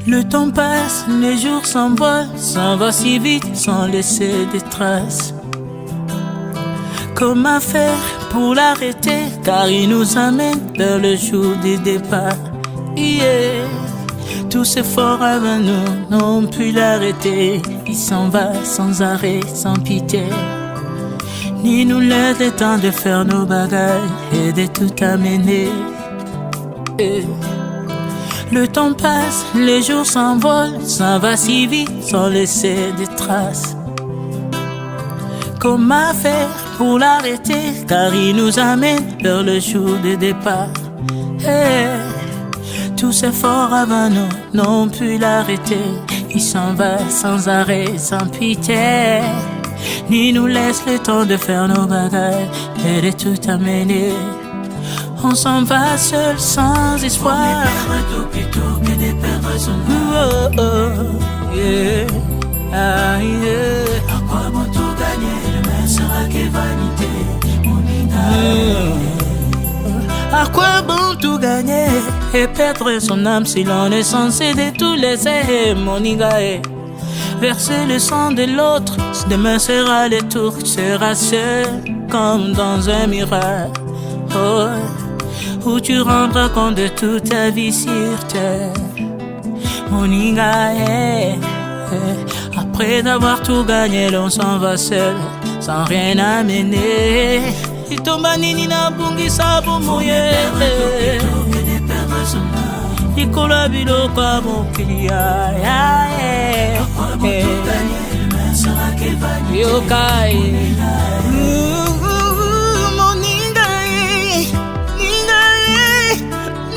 Le temps passe, les jours s'envolent, s'en va si vite sans laisser des traces. Comment faire pour l'arrêter, car il nous amène vers le jour du départ. Yeah. Tous efforts avant nous n'ont pu l'arrêter. Il s'en va sans arrêt, sans pitié, ni nous laisse le temps de faire nos bagages et de tout amener. Le temps passe, les jours s'envolent, ça va si vite sans laisser de traces. Comment faire pour l'arrêter, car il nous amène vers le jour de départ. Tous ces forts avant nous n'ont pu l'arrêter. Il s'en va sans arrêt, sans pitié, ni nous laisse le temps de faire nos bagages et de tout amener. On s'en va seul sans espoir. On est perdre tout plutôt que de perdre son âme. Oh, oh, yeah. Ah, yeah. À quoi bon tout gagner, le même sera que vanité, mon À quoi bon tout gagner et perdre son âme si l'on est censé de tout laisser, mon ingae. Verser le sang de l'autre, demain sera le tour, tu seras seul comme dans un miroir. Oh, où tu rendras compte de toute ta vie sur terre, mon ingae. Après d'avoir tout gagné, l'on s'en va seul, sans rien amener. Il tombe à nini na bungi sabu mouye. Il colla biloko à mon kilia. Yokai. Mon ningae, ningae,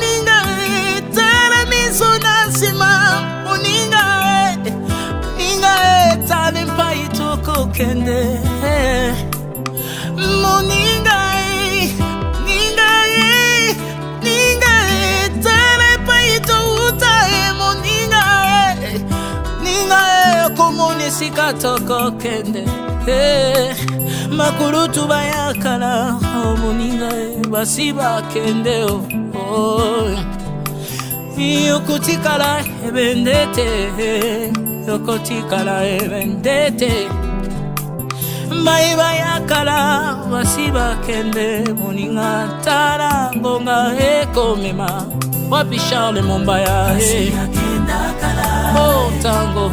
ningae. Tala misonasima, mon ningae, ningae. Tala mpaito kokende. Mon ningae, ningae, ningae. Tala mpaito utae, mon ningae, ningae. Como nesikato kokende. Makurutu bayakala, oh mon ningae, basiba kende oh. Yokotikala ebendete, yokotikala ebendete. Bayakala, basiba kende, moninga tala ngonga ekomema. Wapi Charles Mombaya oh tango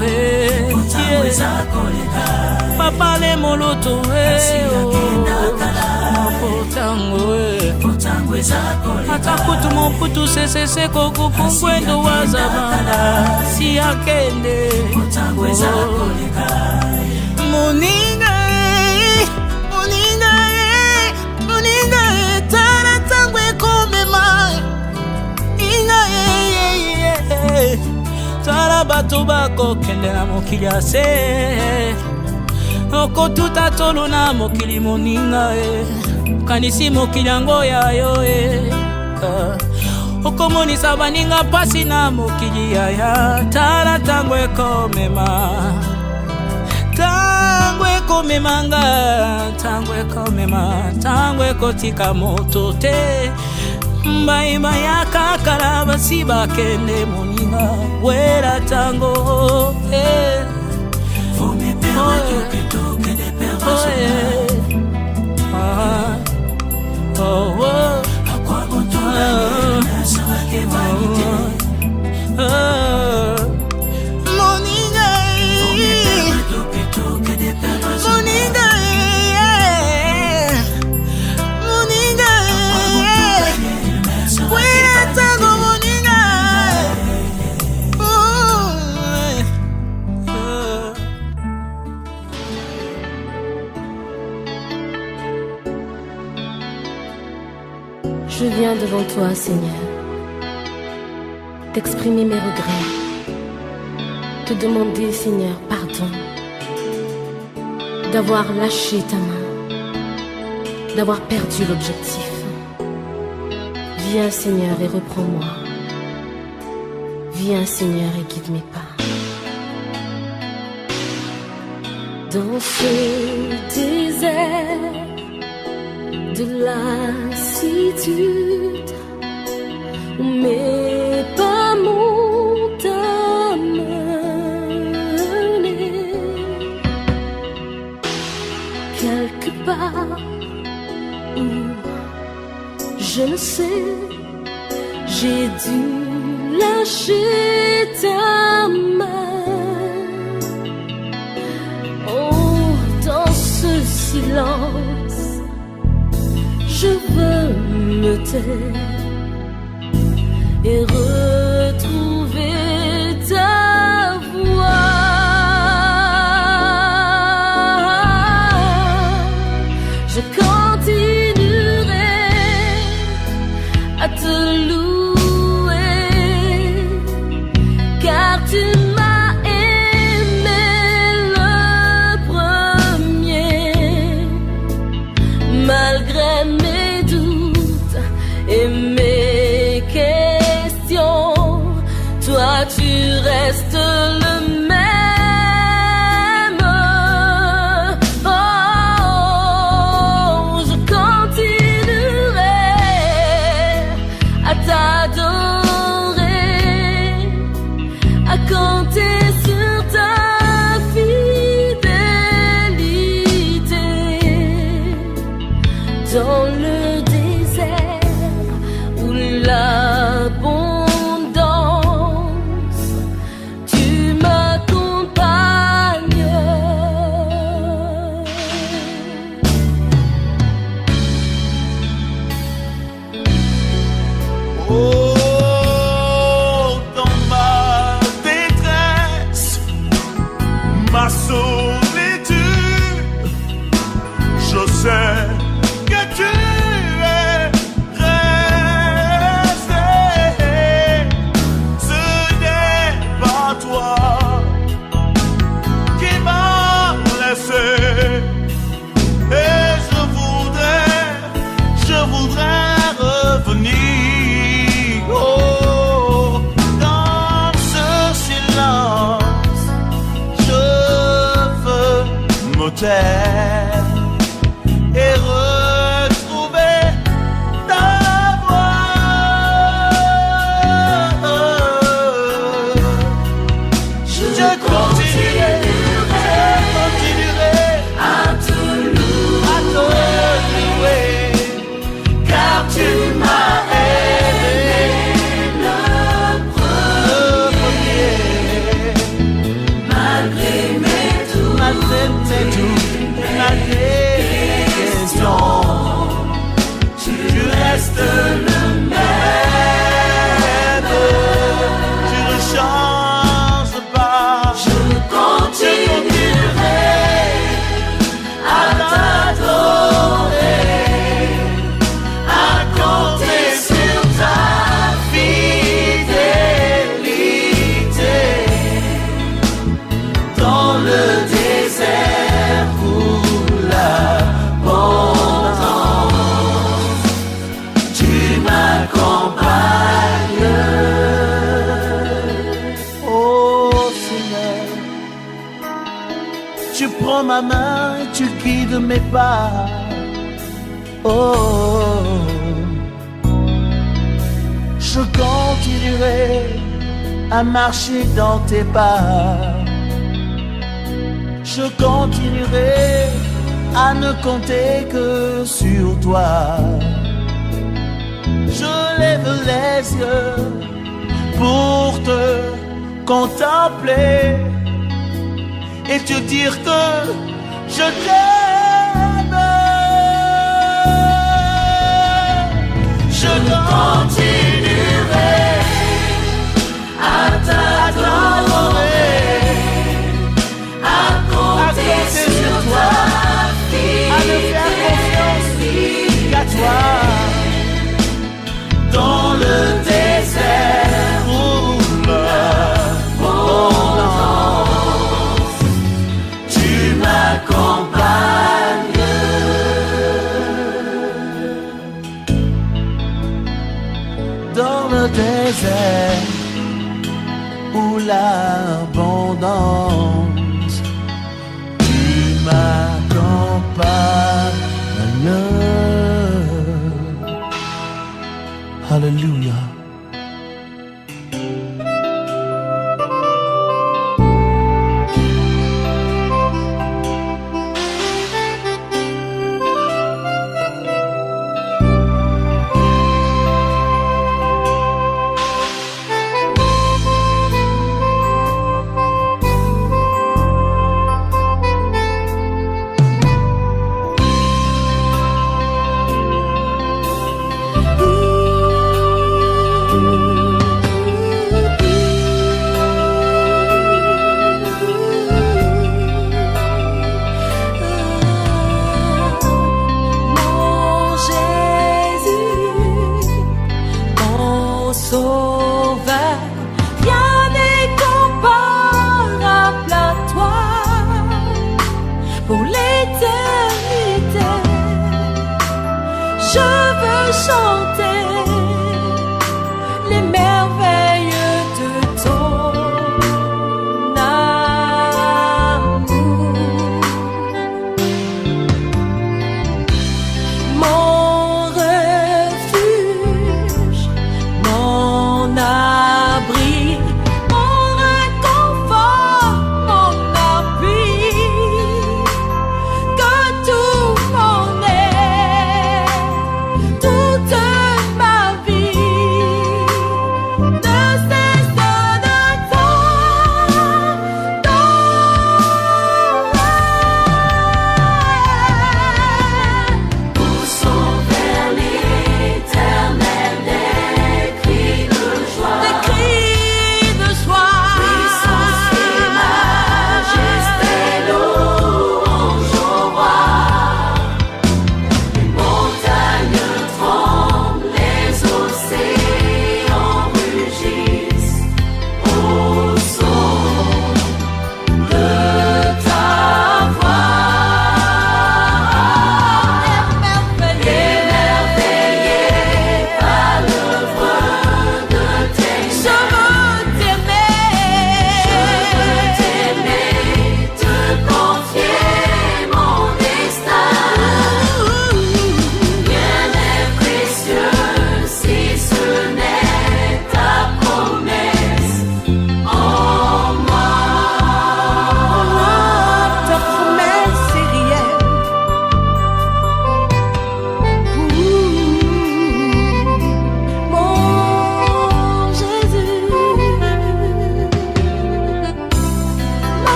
papa le moloto oh tango atakutu moputu sese koko kungwendo wazabanda si akende moninga moninga moninga tara tango ekomema inga tala bato bako kende na mokili ase oko tuta tolo na mokili moninga kanisi mokili yango ya yo okomonisa baninga pasi na mokili yaya. Tala tango ekomema, tango ekomemanga, tango ekomema, tango ekotika moto te. Mbaima ya kakala basi bakende moninga wera tango. Faut me perdre plutôt que de perdre son âme. À quoi bon tout gagner, ne sera que vanité. Moninga, faut me perdre plutôt que de perdre son âme. moninga, moninga, wera tango moninga. Je viens devant toi, Seigneur, t'exprimer mes regrets, te demander, Seigneur, pardon, d'avoir lâché ta main, d'avoir perdu l'objectif. Viens, Seigneur, et reprends-moi. Viens, Seigneur, et guide mes pas. Dans ce désert de lassitude où mes pas m'ont amené, quelque part où je ne sais, j'ai dû lâcher ta main. Oh, dans ce silence, je veux me taire et retrouver ta voix. Je continuerai à te louer, car tu m'as aimé le premier, malgré mes doutes et mes questions. Toi tu restes le même. Oh, je continuerai à t'adorer, à compter sur ta fidélité. Dans le désert où l'abondance, tu m'accompagnes. Oh, dans ma détresse, ma solitude, je sais que tu es resté. Ce n'est pas toi qui m'as laissé. Et je voudrais revenir. Oh, dans ce silence, je veux me taire et retrouver ta voix. Je continuerai à te louer, car tu m'as aimé le premier, malgré mes doutes, prends ma main et tu guides mes pas. Oh, je continuerai à marcher dans tes pas. Je continuerai à ne compter que sur toi. Je lève les yeux pour te contempler et te dire que je t'aime. Je continuerai à t'adorer, à compter sur toi, à ne faire confiance qu'à toi. Dans le désert roule abondance, tu m'accompagnes. Dans le désert où l'abondance, tu m'accompagnes. Hallelujah.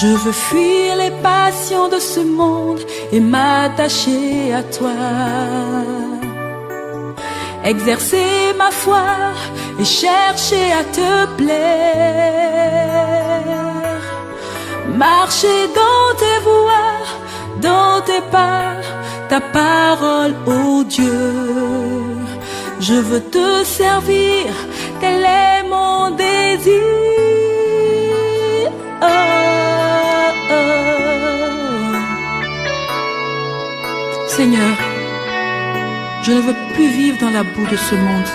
Je veux fuir les passions de ce monde et m'attacher à toi. Exercer ma foi et chercher à te plaire. Marcher dans tes voies, dans tes pas, ta parole, ô Dieu. Je veux te servir, tel est mon désir. Oh, oh. Seigneur, je ne veux plus vivre dans la boue de ce monde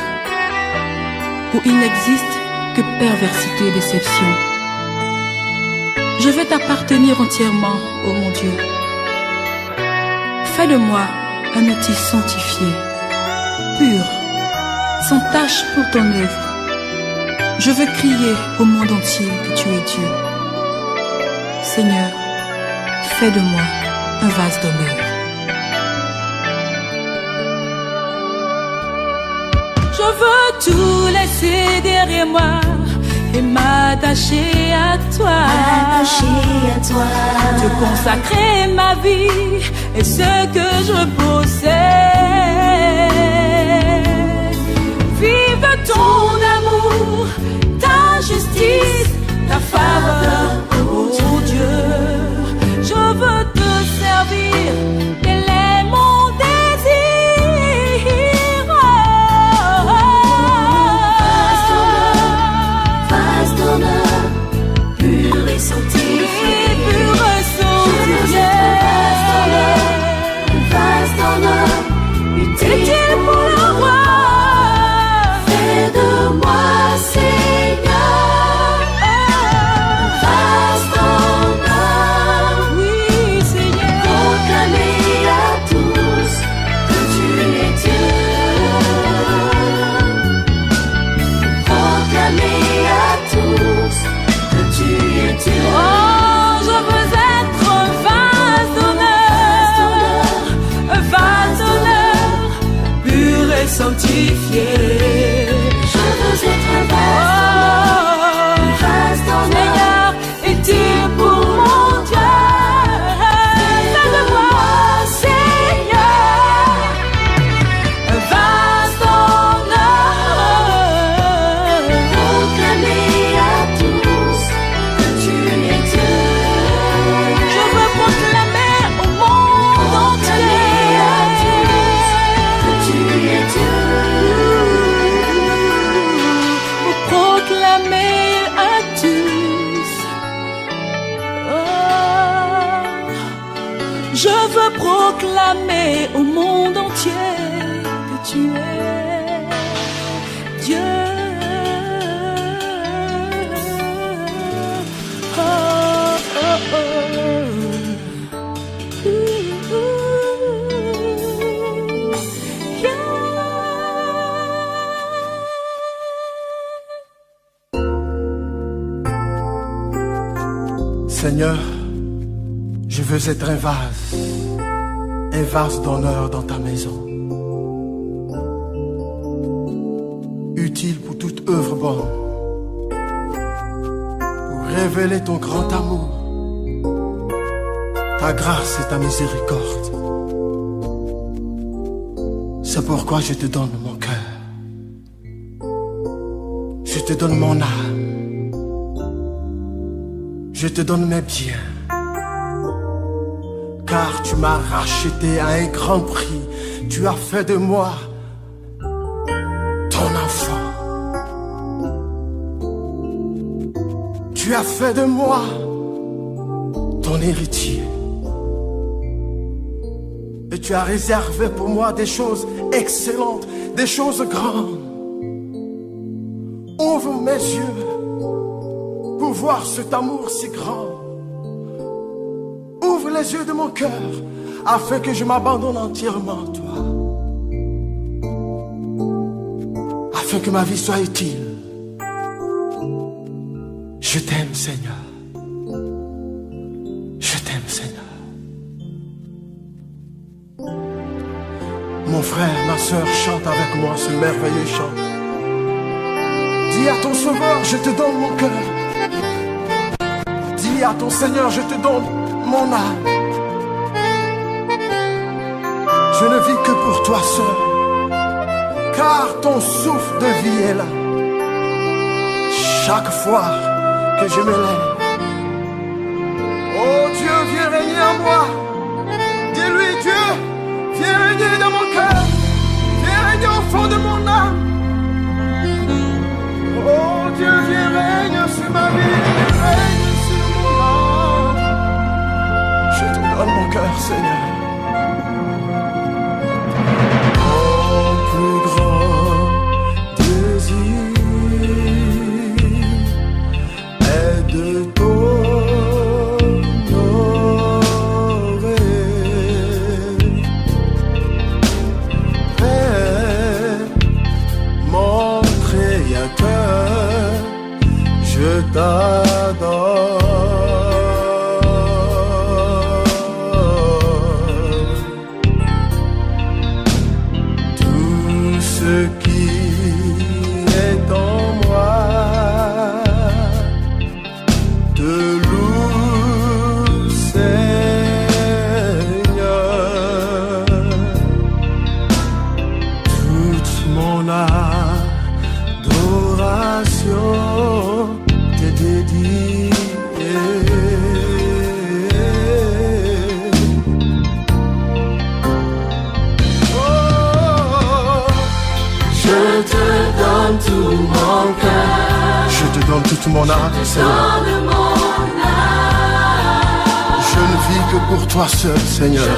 où il n'existe que perversité et déception. Je veux t'appartenir entièrement, ô mon Dieu. Fais de moi un outil sanctifié, pur, sans tache pour ton œuvre. Je veux crier au monde entier que tu es Dieu. Seigneur, fais de moi un vase d'honneur. Je veux tout laisser derrière moi et m'attacher à toi. Te consacrer ma vie et ce que je possède. Vive ton amour, ta justice, ta faveur, oh Dieu. Je veux te servir, tel est mon désir. Vase d'honneur, pur et sanctifié. Vase d'honneur, utile pour le roi. Fais de moi, Seigneur, vase d'honneur. Oui, Seigneur. Proclamer à tous que tu es Dieu. Proclamer à tous que tu es Dieu. Oh, je veux être un vase d'honneur, pur et sanctifié. Je veux être un vase d'honneur, utile pour mon Dieu. Fais de moi, Seigneur, un vase d'honneur. proclamer à tous que tu es Dieu. Je veux proclamer au monde entier que tu es Dieu. pour proclamer à tous. Oh, je veux proclamer au monde entier que tu es Dieu. Oh, oh, oh. Ooh, ooh, yeah. Seigneur, je veux être un vase d'honneur dans ta maison, utile pour toute œuvre bonne, pour révéler ton grand amour, ta grâce et ta miséricorde. C'est pourquoi je te donne mon cœur, je te donne mon âme, je te donne mes biens, car tu m'as racheté à un grand prix. Tu as fait de moi ton enfant. Tu as fait de moi ton héritier. Et tu as réservé pour moi des choses excellentes, des choses grandes. Ouvre mes yeux pour voir cet amour si grand. Ouvre les yeux de mon cœur afin que je m'abandonne entièrement à toi, afin que ma vie soit utile. Je t'aime, Seigneur. Je t'aime, Seigneur. Mon frère, ma soeur, chante avec moi ce merveilleux chant. Dis à ton sauveur, je te donne mon cœur. Dis dit à ton Seigneur, je te donne mon âme. Je ne vis que pour toi seul, car ton souffle de vie est là. Chaque fois que je me lève, oh Dieu, viens régner en moi. Dis-lui, Dieu, viens régner dans mon cœur, viens régner au fond de mon âme. Oh Dieu, viens régner sur ma vie, règne sur mon âme. Je te donne mon cœur, Seigneur. Mon plus grand désir est de t'honorer. Père, mon Créateur, je t'adore. Tout ce qui est en moi te loue, Seigneur. Toute mon adoration t'est dédiée. Je te donne tout mon cœur, je te donne toute mon âme, Seigneur. Je ne vis que pour toi seul, Seigneur.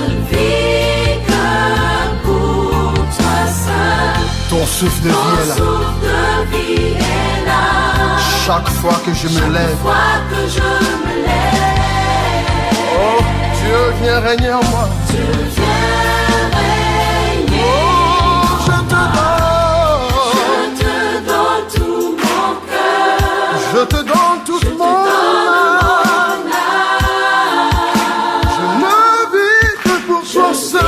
Ton souffle de vie est là. Chaque fois que je me lève, oh Dieu, viens régner en moi. Oh, je te donne tout mon cœur, je te donne toute mon âme. Je ne vis que pour toi seul.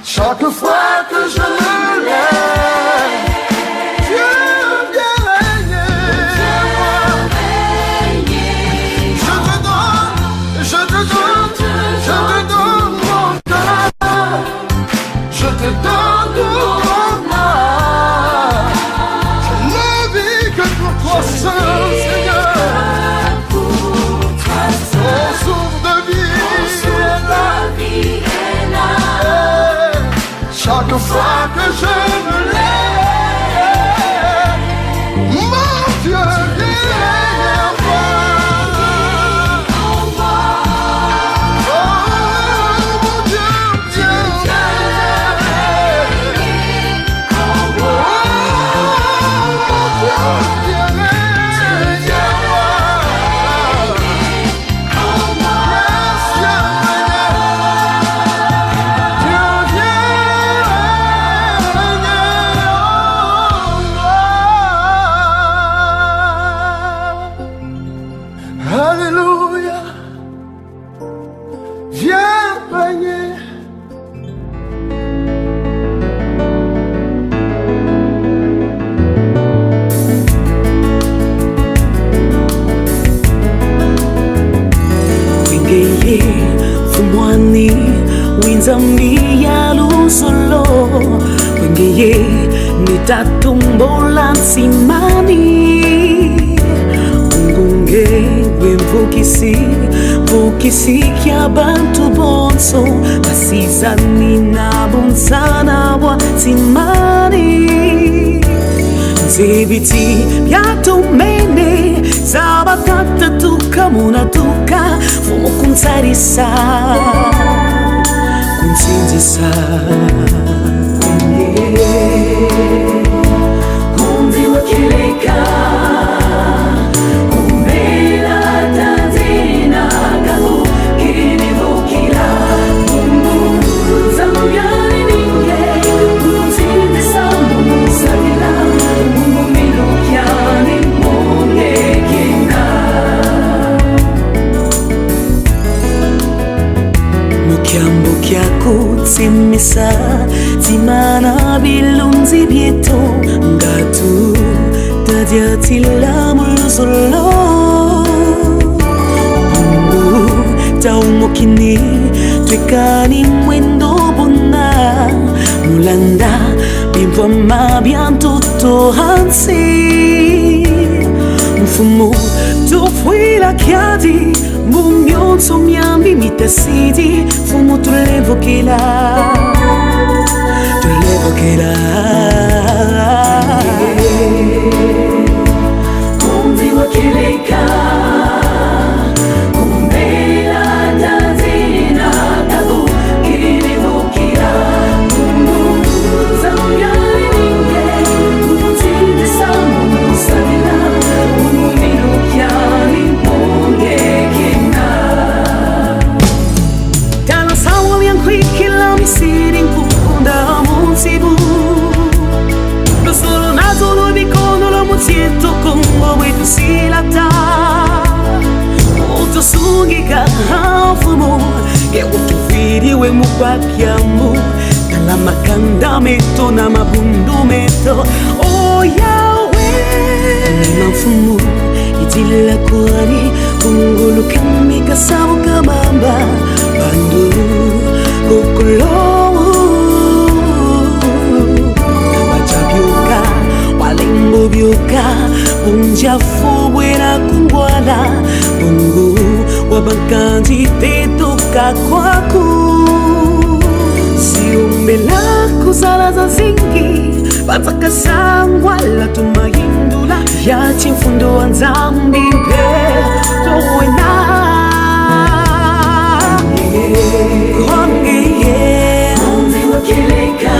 Chaque fois que je me lève, Dieu viens régner. Je te donne mon cœur, je te donne tout mon âme. Je ne vis que pour toi seul, Seigneur. Ton souffle de vie est là. Chaque fois que je me lève, mon Dieu, viens en moi. Oh, mon Dieu, viens en moi. Oh, mon Dieu, viens Alléluia, viens régner. Wingeye fumwani winzambi ya lusolo. Wingeye nitatumbola nsimani. Ungunge wemvukisi kya bantu bonso. Basizani na bonsana wa simani. Nzibiti byatumene zabatata tukamuna tuka fumo kunsarisa kunsinzisa. Kundi wakileka umela tazina kaku kinivukila mungu zamuyani ninge kunsinzisa musabila mungu milukyani munge kina. Kiambo kyakutsimisa timana bilunzi bieto ngatu tadiatila mulusolo taumokini twekani mwendo bona mulanda bimvama biantoto hansi mfumo tofuila kiadi mumionso miambi mitasidi fumo tulevokela Kumziwa kileka silata utosungika hafumo ye utufiriwe mubakyamu kala makanda meto na mabundu meto oh yawe mafumu itila kwani kungulu kami kasabu kamamba bandu kokolo machabyuka walengo byuka unjafu buena kungwala mungu wabakanji tetuka kwaku siumbe lako zala za zingi batakasangwala tumayindula yachi mfundo wa nzambi mpe towena kwange mungu wakileka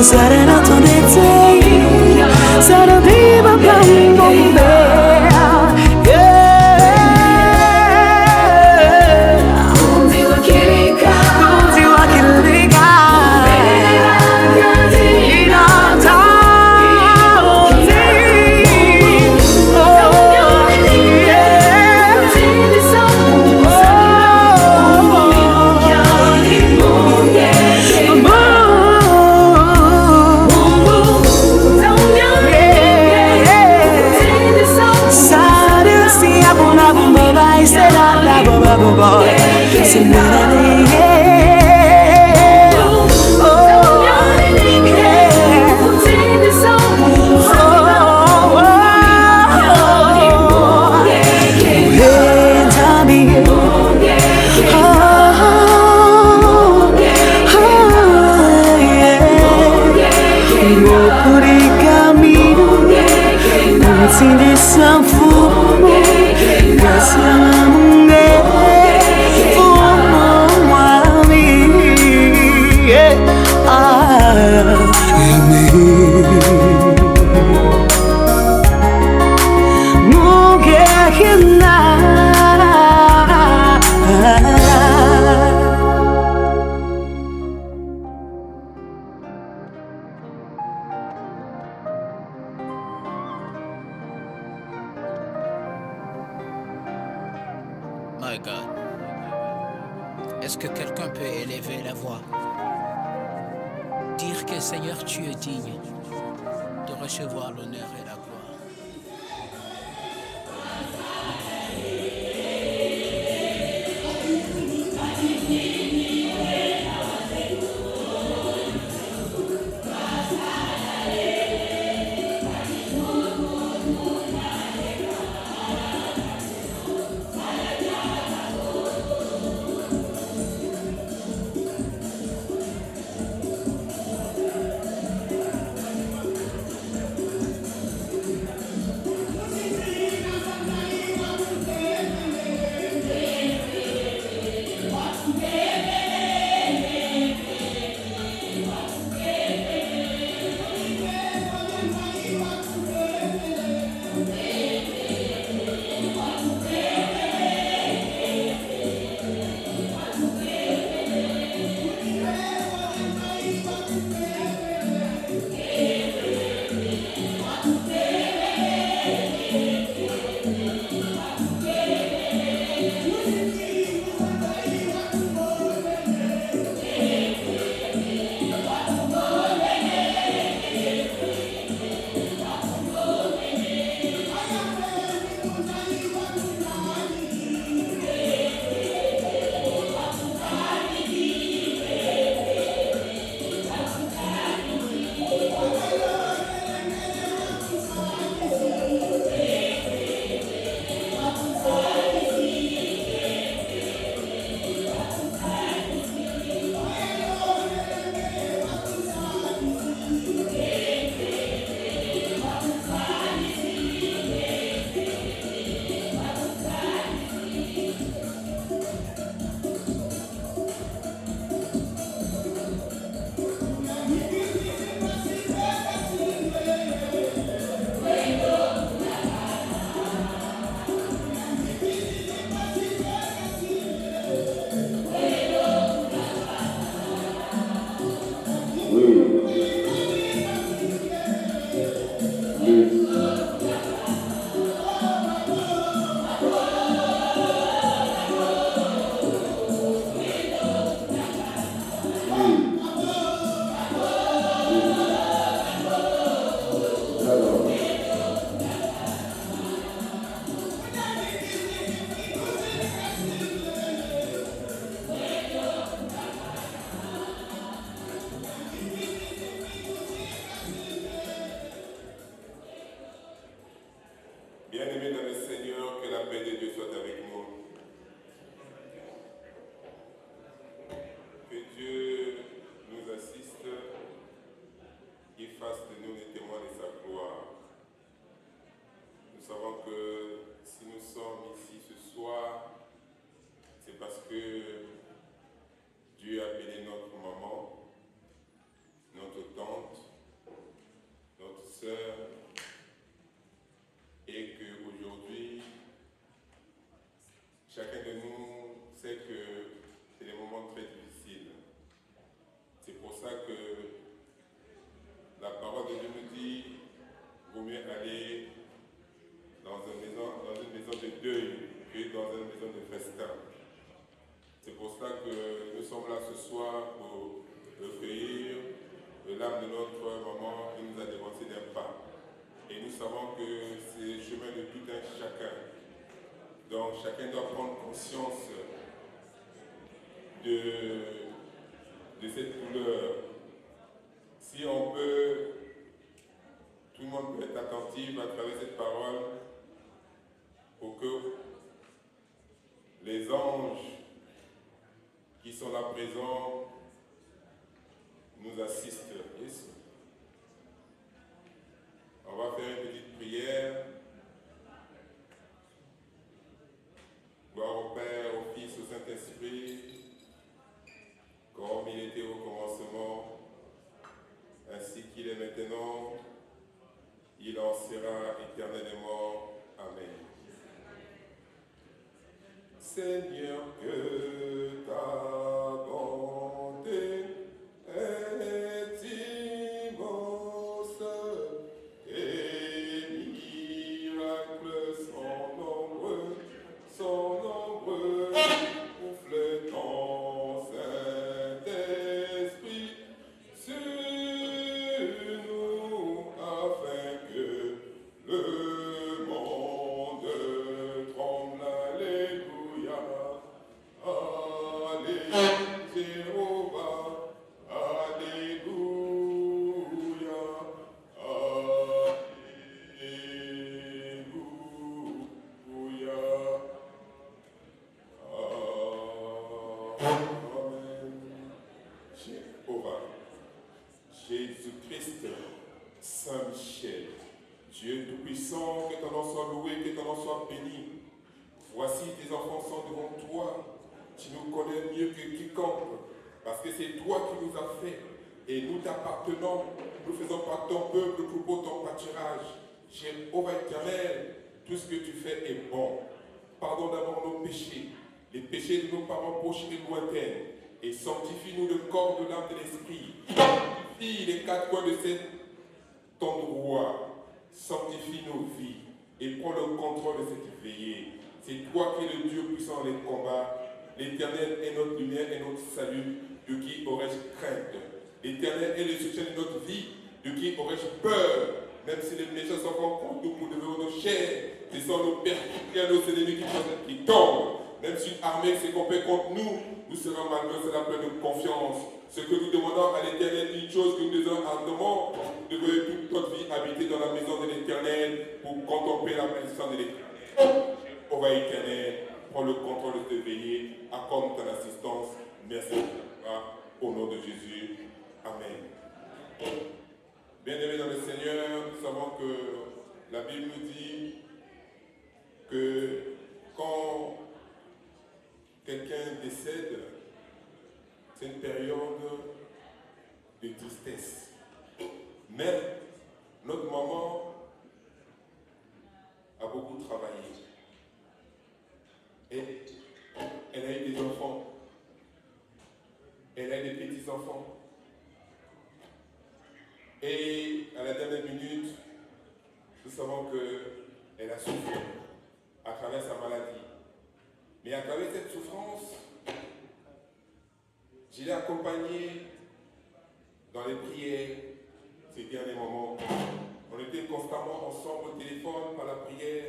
Sarena tonete, sarena viva bambombe, Kumzi wakilika, inata My God, est-ce que quelqu'un peut élever la voix? Dire que Seigneur, tu es digne de recevoir l'honneur et la gloire. Bien-aimés dans le Seigneur, que la paix de Dieu soit avec nous. Que Dieu nous assiste, qu'il fasse de nous les témoins de sa gloire. Nous savons que si nous sommes ici ce soir, c'est parce que Dieu a appelé notre maman, notre tante, notre sœur, et qu'aujourd'hui, chacun de nous sait que c'est des moments très difficiles. C'est pour ça que la parole de Dieu nous dit qu'il vaut mieux aller dans une maison de deuil que dans une maison de festin. C'est pour ça que nous sommes là ce soir pour recueillir l'âme de notre maman qui nous a dévancé d'un pas. Et nous savons que c'est le chemin de tout un chacun. Donc chacun doit prendre conscience de cette couleur. Si on peut, tout le monde peut être attentif à travers cette parole pour que les anges qui sont là présents nous assistent. On va faire une petite prière. Gloire au Père, au Fils, au Saint-Esprit, comme il était au commencement, ainsi qu'il est maintenant, il en sera éternellement. Amen. Seigneur, que ta bonté est immense, tes miracles sont nombreux, ouvre ton Saint-Esprit sur nous, afin que le monde tremble. Alléluia, Alléluia, Jéhovah, Alléluia, Alléluia, Amen. Jéhovah, Jésus-Christ, Saint-Michel, Dieu Tout-Puissant, que ton nom soit loué, que ton nom soit béni. Voici tes enfants sont devant toi. Tu nous connais mieux que quiconque, parce que c'est toi qui nous as fait. Et nous t'appartenons, nous faisons par ton peuple, troupeau, ton pâturage. Jéhovah éternel, tout ce que tu fais est bon. Pardonne d'abord nos péchés, les péchés de nos parents proches et lointains, et sanctifie-nous le corps, de l'âme, de l'esprit. Sanctifie les quatre coins de cet endroit. Sanctifie nos vies. et prends le contrôle de cette veillée. C'est toi qui es le Dieu puissant dans les combats. L'Éternel est notre lumière et notre salut. De qui aurais-je crainte? L'Éternel est le soutien de notre vie. De qui aurais-je peur? Même si les méchants sont contre nous, nous devons nos chairs. Ce sont nos persécuteurs, nos ennemis qui tombent. Même si une armée s'est campée contre nous, nous serons malgré cela plein de confiance. Ce que nous demandons à l'Éternel, une chose que nous désirons ardemment, de vouloir toute notre vie habiter dans la maison de l'Éternel pour contempler la bénédiction de l'Éternel. Ô va Éternel, prends le contrôle de te veiller, accorde ton assistance. Merci au nom de Jésus. Amen. Bien-aimés dans le Seigneur, nous savons que la Bible nous dit que quand quelqu'un décède, c'est une période de tristesse. Mais notre maman a beaucoup travaillé. Et elle a eu des enfants. Elle a eu des petits-enfants. Et à la dernière minute, nous savons qu'elle a souffert à travers sa maladie. Mais à travers cette souffrance, je l'ai accompagnée dans les prières ces derniers moments. On était constamment ensemble au téléphone par la prière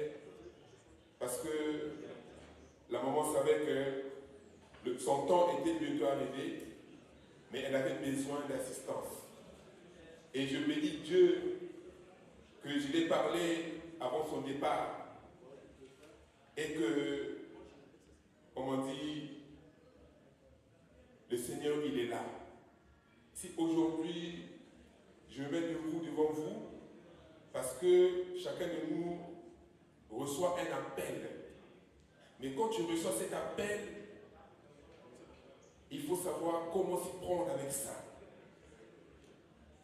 parce que la maman savait que son temps était bientôt arrivé, mais elle avait besoin d'assistance. Et je bénis Dieu que je l'ai parlé avant son départ et que, comme on dit, le Seigneur, il est là. Si aujourd'hui, je me mets devant vous, parce que chacun de nous reçoit un appel. Mais quand tu reçois cet appel, il faut savoir comment s'y prendre avec ça.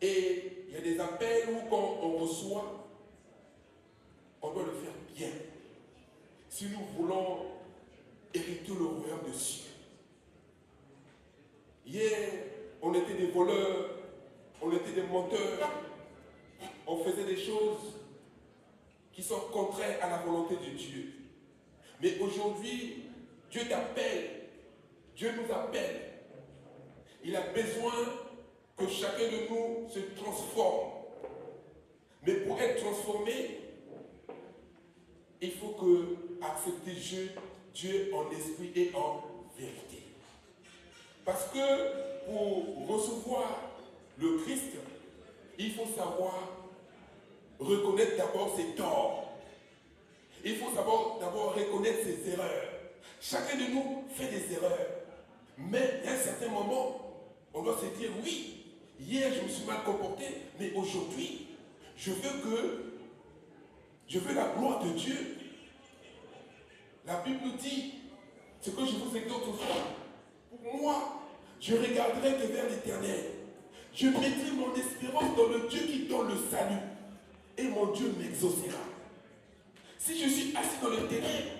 Et il y a des appels où quand on reçoit, on doit le faire bien. Si nous voulons hériter le royaume des cieux. Hier, on était des voleurs, on était des menteurs, on faisait des choses qui sont contraires à la volonté de Dieu. Mais aujourd'hui, Dieu t'appelle, Dieu nous appelle. Il a besoin que chacun de nous se transforme. Mais pour être transformé, il faut accepter Dieu en esprit et en vérité. Parce que pour recevoir le Christ, il faut savoir reconnaître d'abord ses torts. Il faut savoir d'abord reconnaître ses erreurs. Chacun de nous fait des erreurs. Mais à un certain moment, on doit se dire, oui, hier je me suis mal comporté, mais aujourd'hui, je veux la gloire de Dieu. La Bible nous dit, ce que je vous exhorte aujourd'hui, pour moi, je regarderai que vers l'Éternel. Je mettrai mon espérance dans le Dieu qui donne le salut. Et mon Dieu m'exaucera. Si je suis assis dans le ténèbre,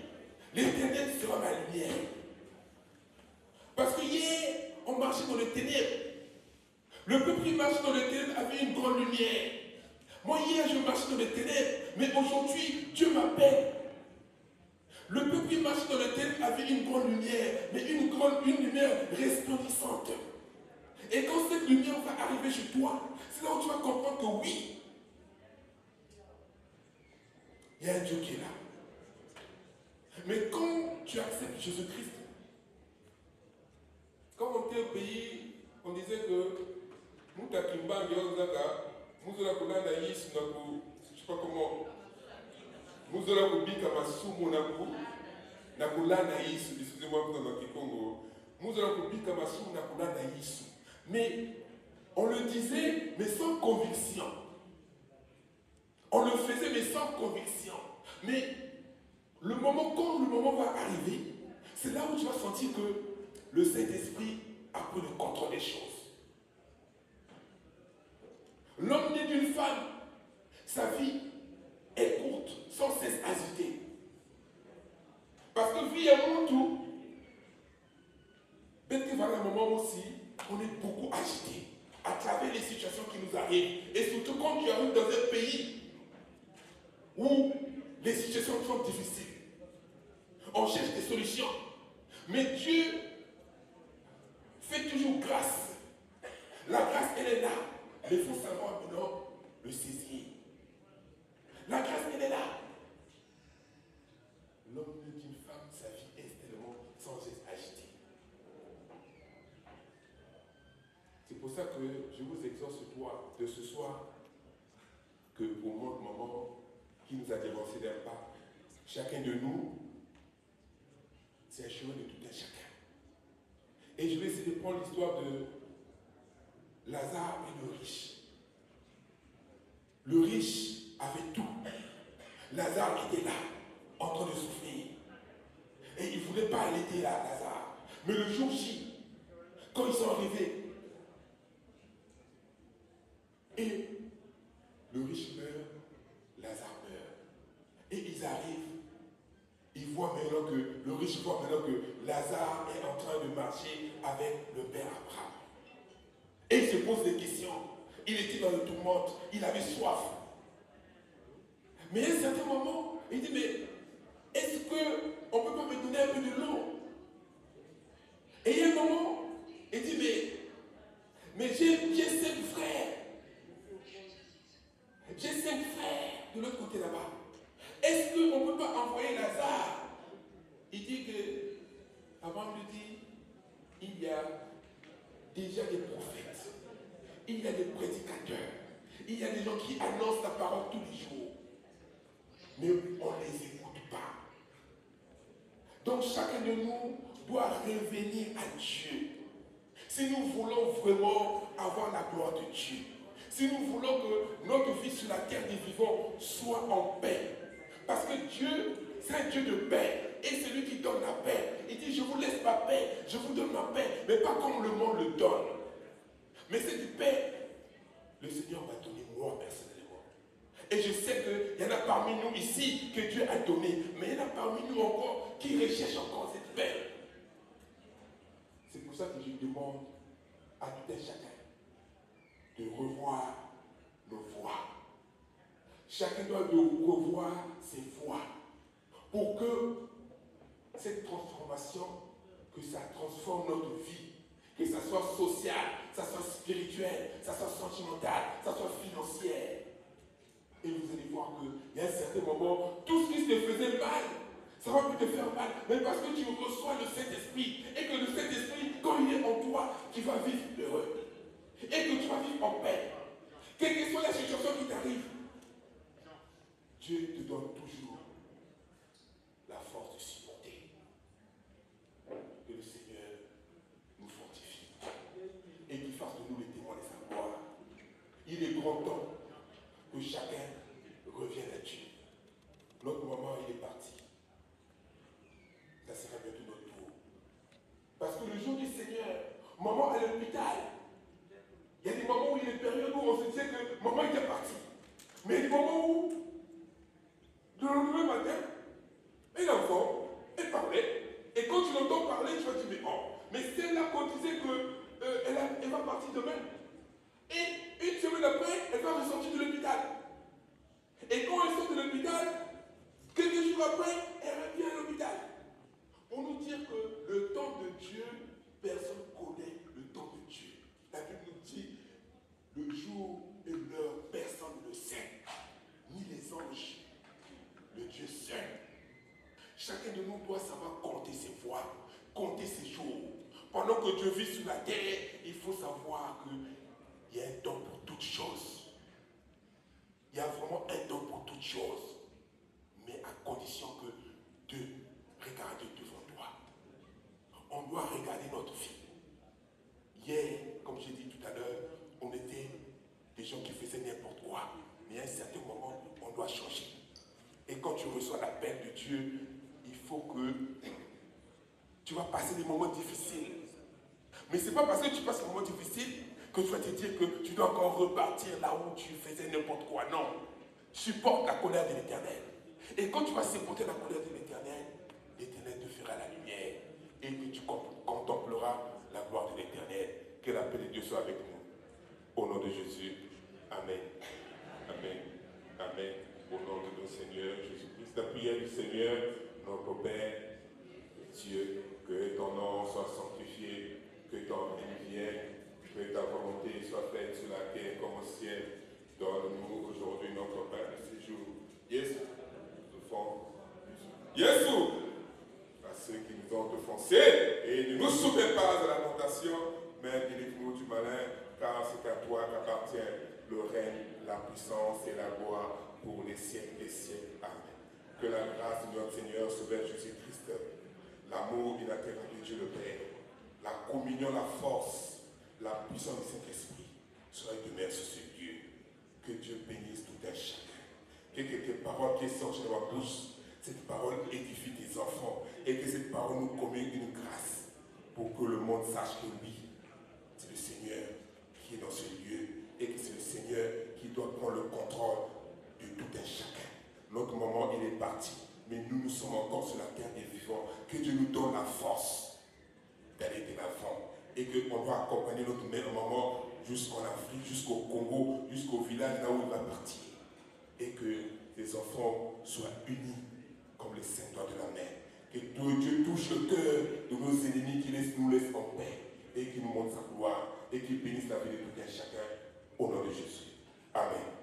l'Éternel sera ma lumière. Parce que hier, on marchait dans le ténèbre. Le peuple qui marchait dans le ténèbre avait une grande lumière. Moi, hier, je marchais dans le ténèbre. Mais aujourd'hui, Dieu m'appelle. Le peuple qui marchait dans le ténèbre avait une grande lumière. Mais une lumière resplendissante. Et quand cette lumière va arriver chez toi, c'est là où tu vas comprendre que oui, il y a un Dieu qui est là. Mais quand tu acceptes Jésus-Christ, quand on était au pays, on disait que nous takimba ngezaka, nous allons kolanda yesu naku, je sais pas comment, nous allons kubika masumu naku, nakulanda yesu, excusez-moi pour dans Kikongo, nous allons kubika masumu nakulanda yesu. Mais on le disait, mais sans conviction. On le faisait, mais sans conviction. Mais quand le moment va arriver, c'est là où tu vas sentir que le Saint-Esprit a pris le contrôle des choses. L'homme né d'une femme, sa vie est courte, sans cesse agitée. Parce que vie est mon tout. Peut-être qu'il va y avoir un moment aussi, on est beaucoup agité à travers les situations qui nous arrivent. Et surtout quand tu arrives dans un pays où Les situations sont difficiles. On cherche des solutions. Mais Dieu fait toujours grâce. La grâce, elle est là. Mais il faut savoir maintenant le saisir. La grâce, elle est là. L'homme d'une femme, sa vie est tellement sans cesse agitée. C'est pour ça que je vous exhorte de ce soir que au moment qui nous a dévancé d'un pas, chacun de nous, c'est un chemin de tout un chacun. Et je vais essayer de prendre l'histoire de Lazare et le riche. Le riche avait tout. Lazare était là, en train de souffrir. Et il ne voulait pas l'aider à Lazare. Mais le jour J, quand ils sont arrivés, et le riche meurt, Lazare meurt. Et ils arrivent, ils voient maintenant que, le riche voit maintenant que Lazare est en train de marcher avec le père Abraham. Et il se pose des questions. Il était dans le tourmente, il avait soif. Mais à un certain moment, il dit, mais est-ce qu'on ne peut pas me donner un peu de l'eau? Et il y a un moment, il dit, mais j'ai 5 frères. J'ai 5 frères de l'autre côté là-bas. Est-ce qu'on ne peut pas envoyer Lazare? Il dit que, avant de dire, il y a déjà des prophètes, il y a des prédicateurs, il y a des gens qui annoncent la parole tous les jours. Mais on ne les écoute pas. Donc chacun de nous doit revenir à Dieu. Si nous voulons vraiment avoir la gloire de Dieu, si nous voulons que notre vie sur la terre des vivants soit en paix, parce que Dieu, c'est un Dieu de paix, et c'est lui qui donne la paix. Il dit, je vous laisse ma paix, je vous donne ma paix, mais pas comme le monde le donne. Mais c'est du paix. Le Seigneur m'a donné moi personnellement. Et je sais qu'il y en a parmi nous ici que Dieu a donné, mais il y en a parmi nous encore qui recherchent encore cette paix. C'est pour ça que je demande à tout un chacun de revoir nos voies. Chacun doit revoir ses voies pour que cette transformation, que ça transforme notre vie, que ça soit social, ça soit spirituel, ça soit sentimental, ça soit financier. Et vous allez voir qu'il y a un certain moment, tout ce qui te faisait mal, ça va plus te faire mal, mais parce que tu reçois le Saint-Esprit, et que le Saint-Esprit, quand il est en toi, tu vas vivre heureux, et que tu vas vivre en paix. Quelle que soit la situation qui t'arrive, Dieu te donne toujours la force de supporter. Que le Seigneur nous fortifie et qu'il fasse de nous les témoins de sa gloire. Il est grand temps que chacun revienne à Dieu. Notre maman, il est parti. Ça sera bientôt notre tour. Parce que le jour du Seigneur, maman est à l'hôpital. Il y a des moments où il y a des périodes où on se disait que maman était partie. Mais il y a des moments où, le lendemain matin, un enfant, elle parlait. Et quand tu l'entends parler, tu vas te dire, mais celle-là qu'on disait qu'elle va partir demain. Et une semaine après, elle va ressortir de l'hôpital. Et quand elle sort de l'hôpital, quelques jours après, elle revient à l'hôpital. Pour nous dire que le temps de Dieu, personne ne connaît le temps de Dieu. La Bible nous dit, le jour et l'heure, personne ne le sait. Ni les anges, le Dieu seul. Chacun de nous doit savoir compter ses voies, compter ses jours. Pendant que Dieu vit sur la terre, il faut savoir qu'il y a un temps pour toutes choses. Il y a vraiment un temps pour toutes choses. Mais à condition que de regarder devant toi. On doit regarder notre vie. Hier, comme j'ai dit tout à l'heure, on était des gens qui faisaient n'importe quoi. Mais à un certain moment, on doit changer. Et quand tu reçois l'appel de Dieu, il faut que tu vas passer des moments difficiles. Mais ce n'est pas parce que tu passes des moments difficiles que tu vas te dire que tu dois encore repartir là où tu faisais n'importe quoi. Non. Supporte la colère de l'Éternel. Et quand tu vas supporter la colère de l'Éternel, l'Éternel te fera la lumière. Et que tu contempleras la gloire de l'Éternel. Que la paix de Dieu soit avec nous. Au nom de Jésus. Amen. Amen. Amen. Au nom de notre Seigneur Jésus-Christ. Dieu, que ton nom soit sanctifié, que ton règne vienne, que ta volonté soit faite sur la terre comme au ciel. Donne-nous aujourd'hui notre pain de ce jour. Jésus, à ceux qui nous ont offensés, et ne nous soumets pas à la tentation, mais délivre-nous du malin, car c'est à toi qu'appartient le règne, la puissance et la gloire pour les siècles des siècles. Amen. Que la grâce de notre Seigneur Sauveur Jésus-Christ, l'amour inatteignable de Dieu le Père, la communion, la force, la puissance du Saint-Esprit soit demeure sur ce Dieu. Que Dieu bénisse tout un chacun. Que tes paroles qui sortent de ma bouche, cette parole édifie tes enfants et que cette parole nous communique une grâce pour que le monde sache que oui, c'est le Seigneur qui est dans ce lieu et que c'est le Seigneur qui doit prendre le contrôle de tout un chacun. Notre moment, il est parti, mais nous sommes encore sur la terre des vivants. Que Dieu nous donne la force d'aller de l'avant et qu'on va accompagner notre mère maman jusqu'en Afrique, jusqu'au Congo, jusqu'au village là où il va partir. Et que les enfants soient unis comme les saints doigts de la main. Que Dieu touche le cœur de nos ennemis, qu'il nous laisse en paix et qu'il nous montre sa gloire et qu'il bénisse la vie de tout un chacun au nom de Jésus. Amen.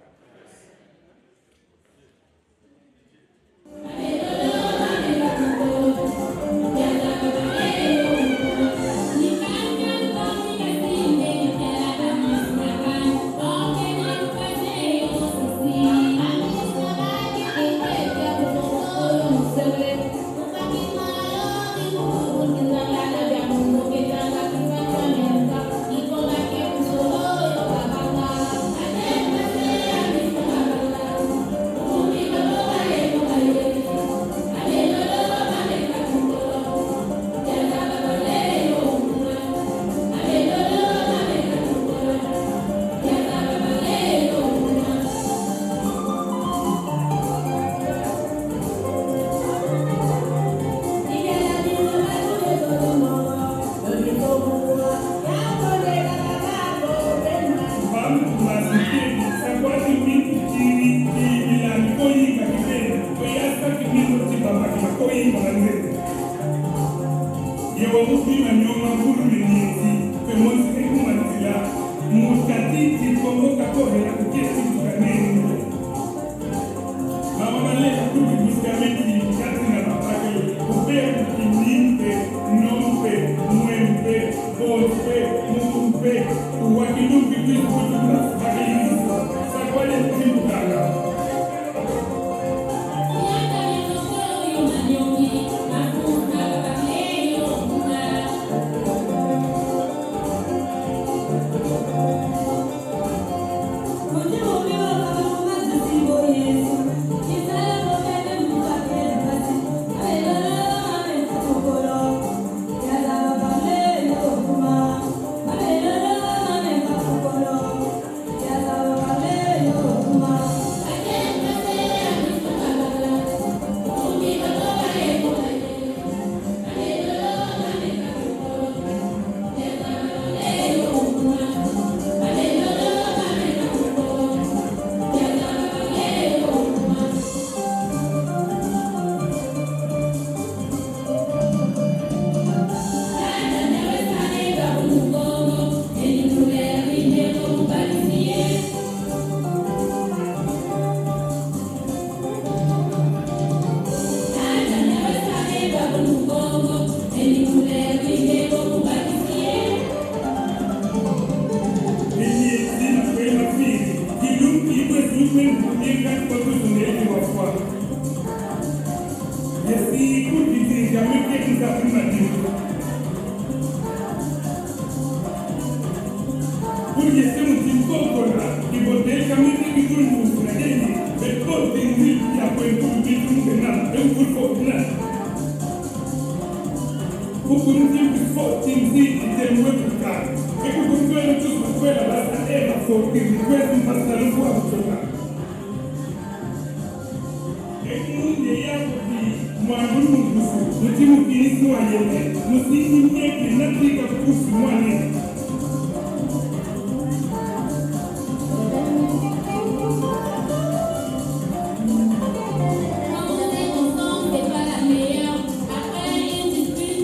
Après une dispute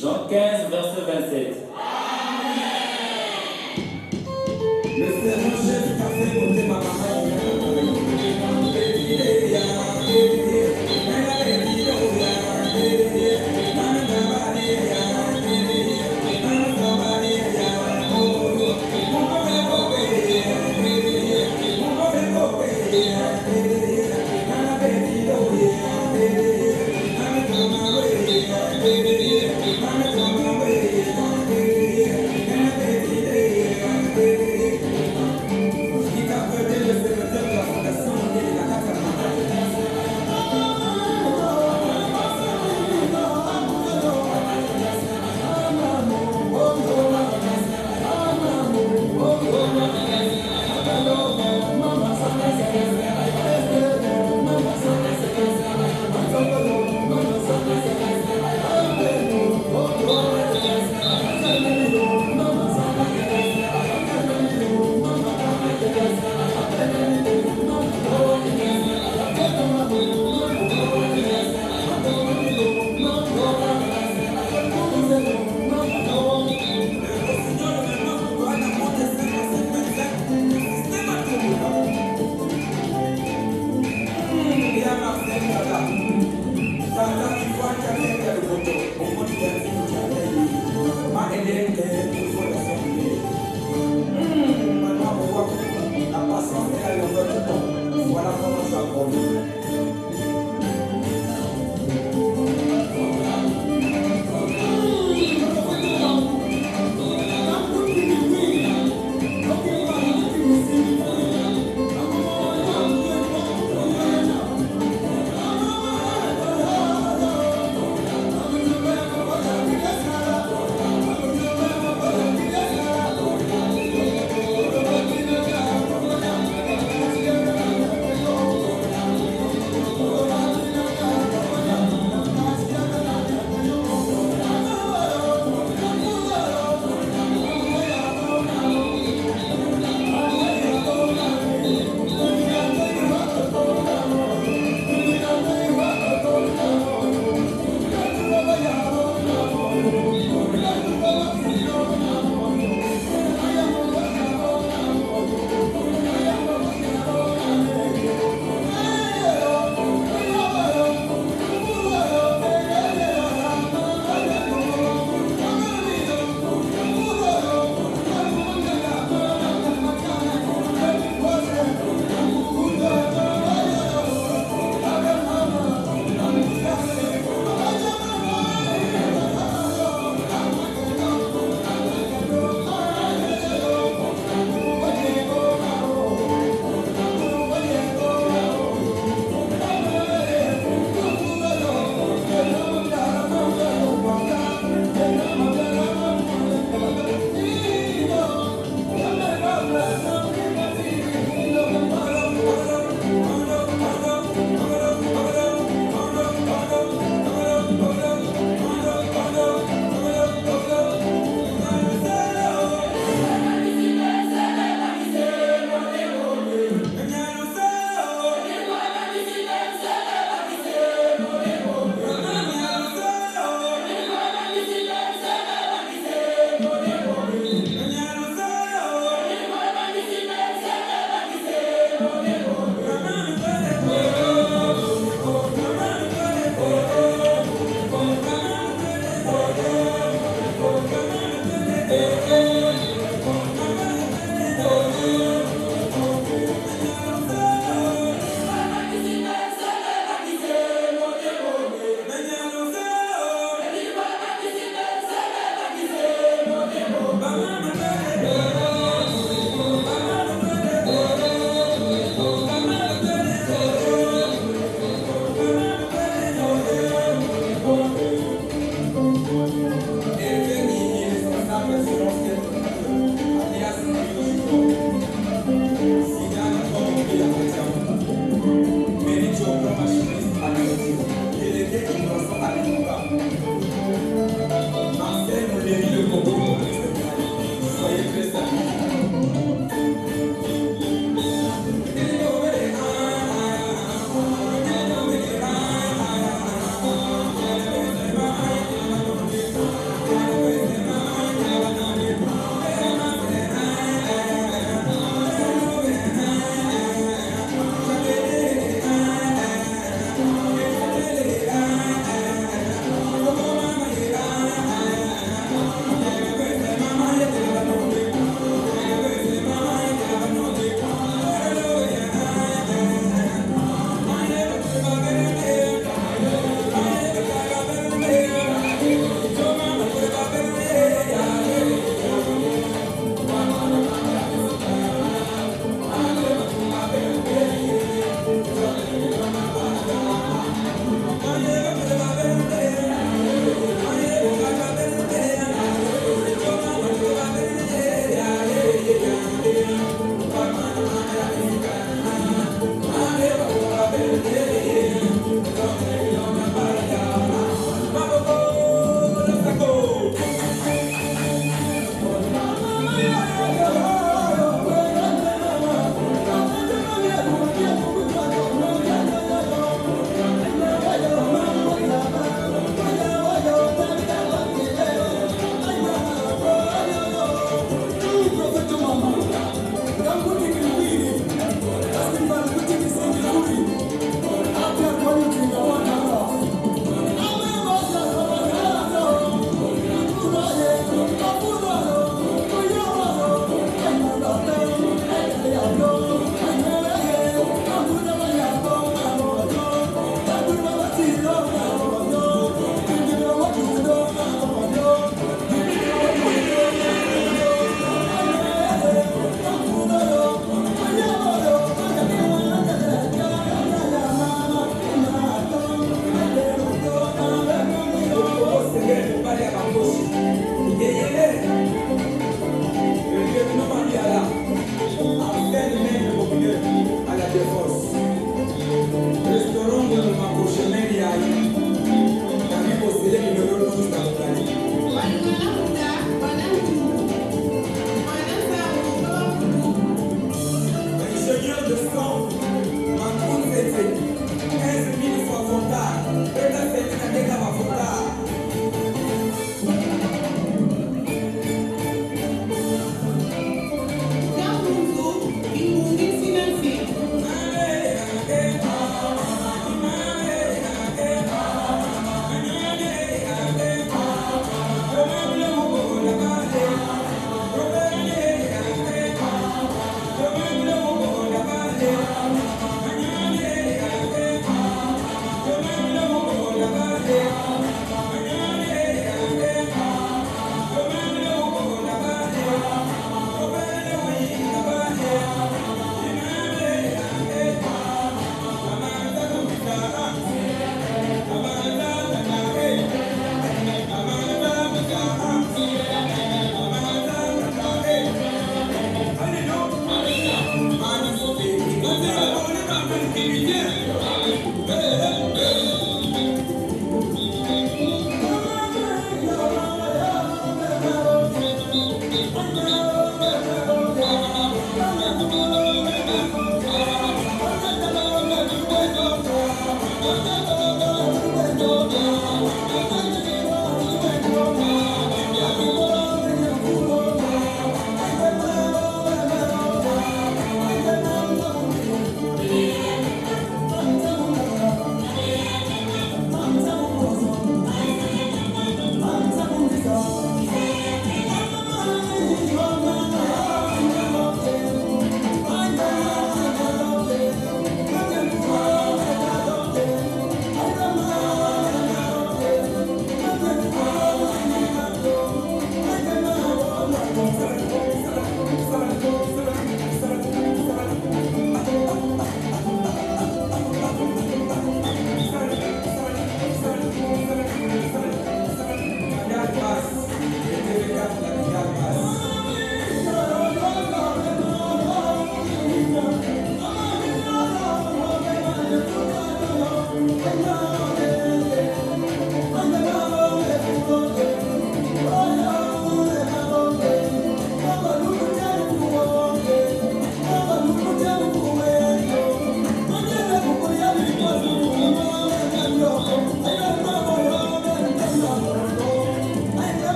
Jean 15, verset 27. Le serment chef a fait monter ma maman.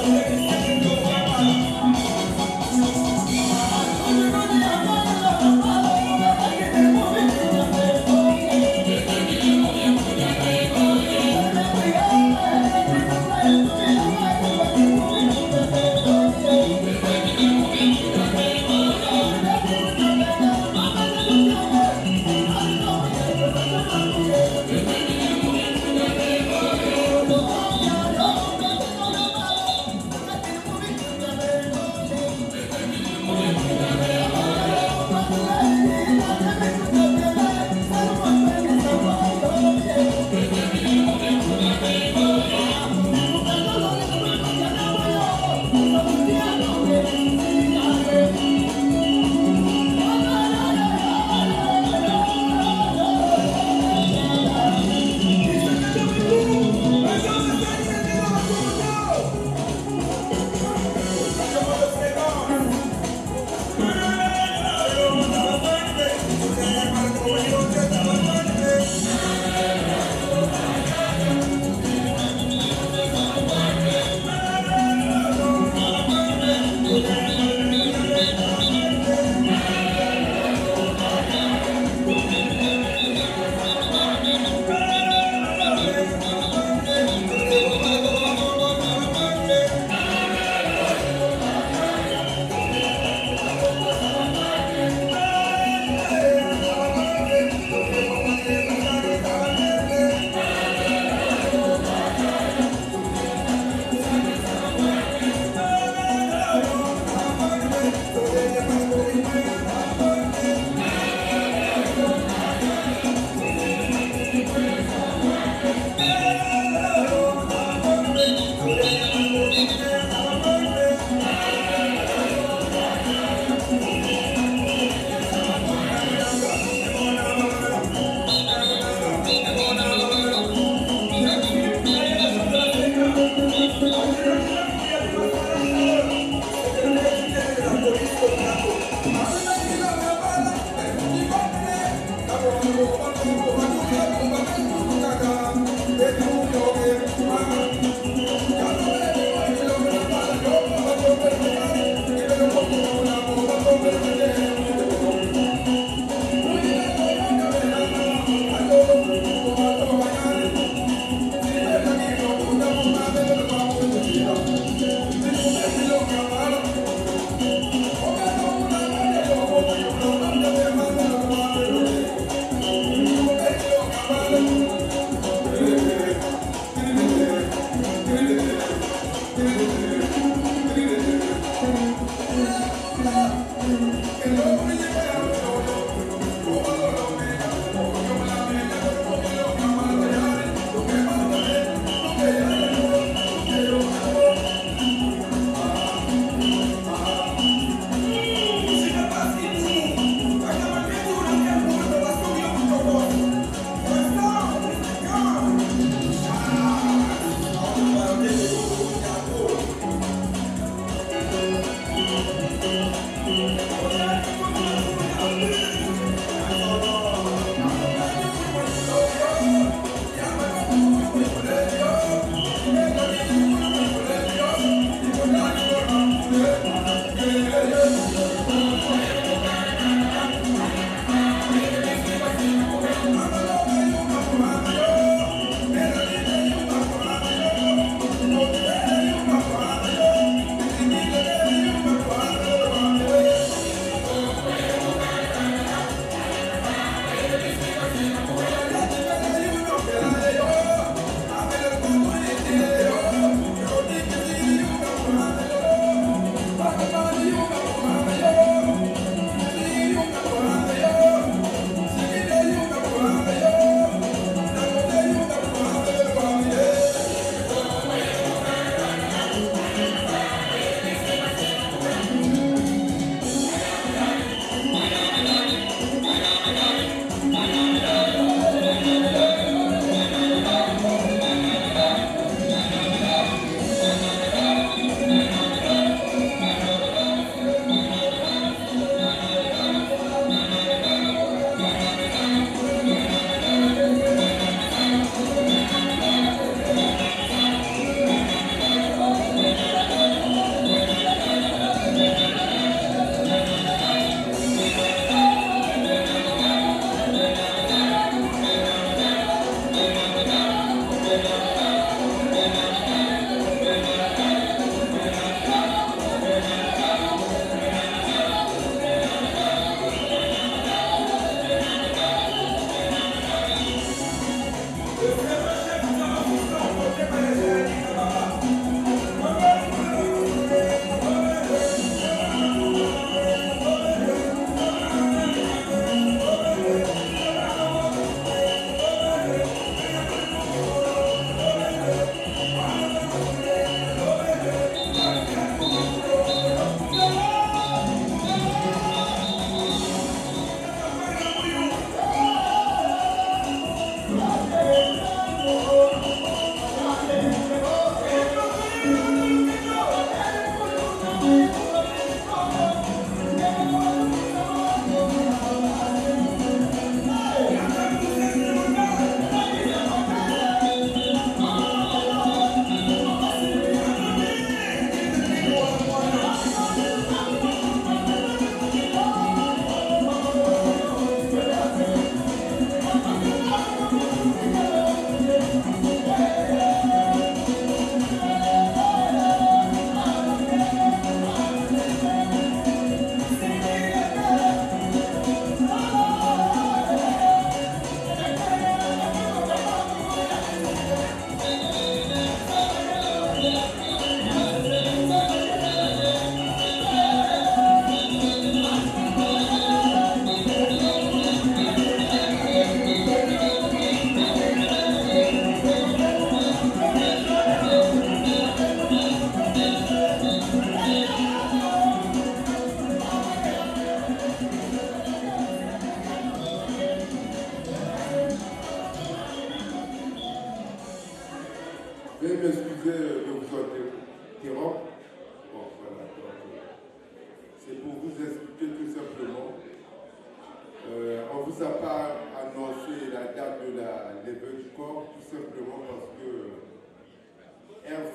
Thank you.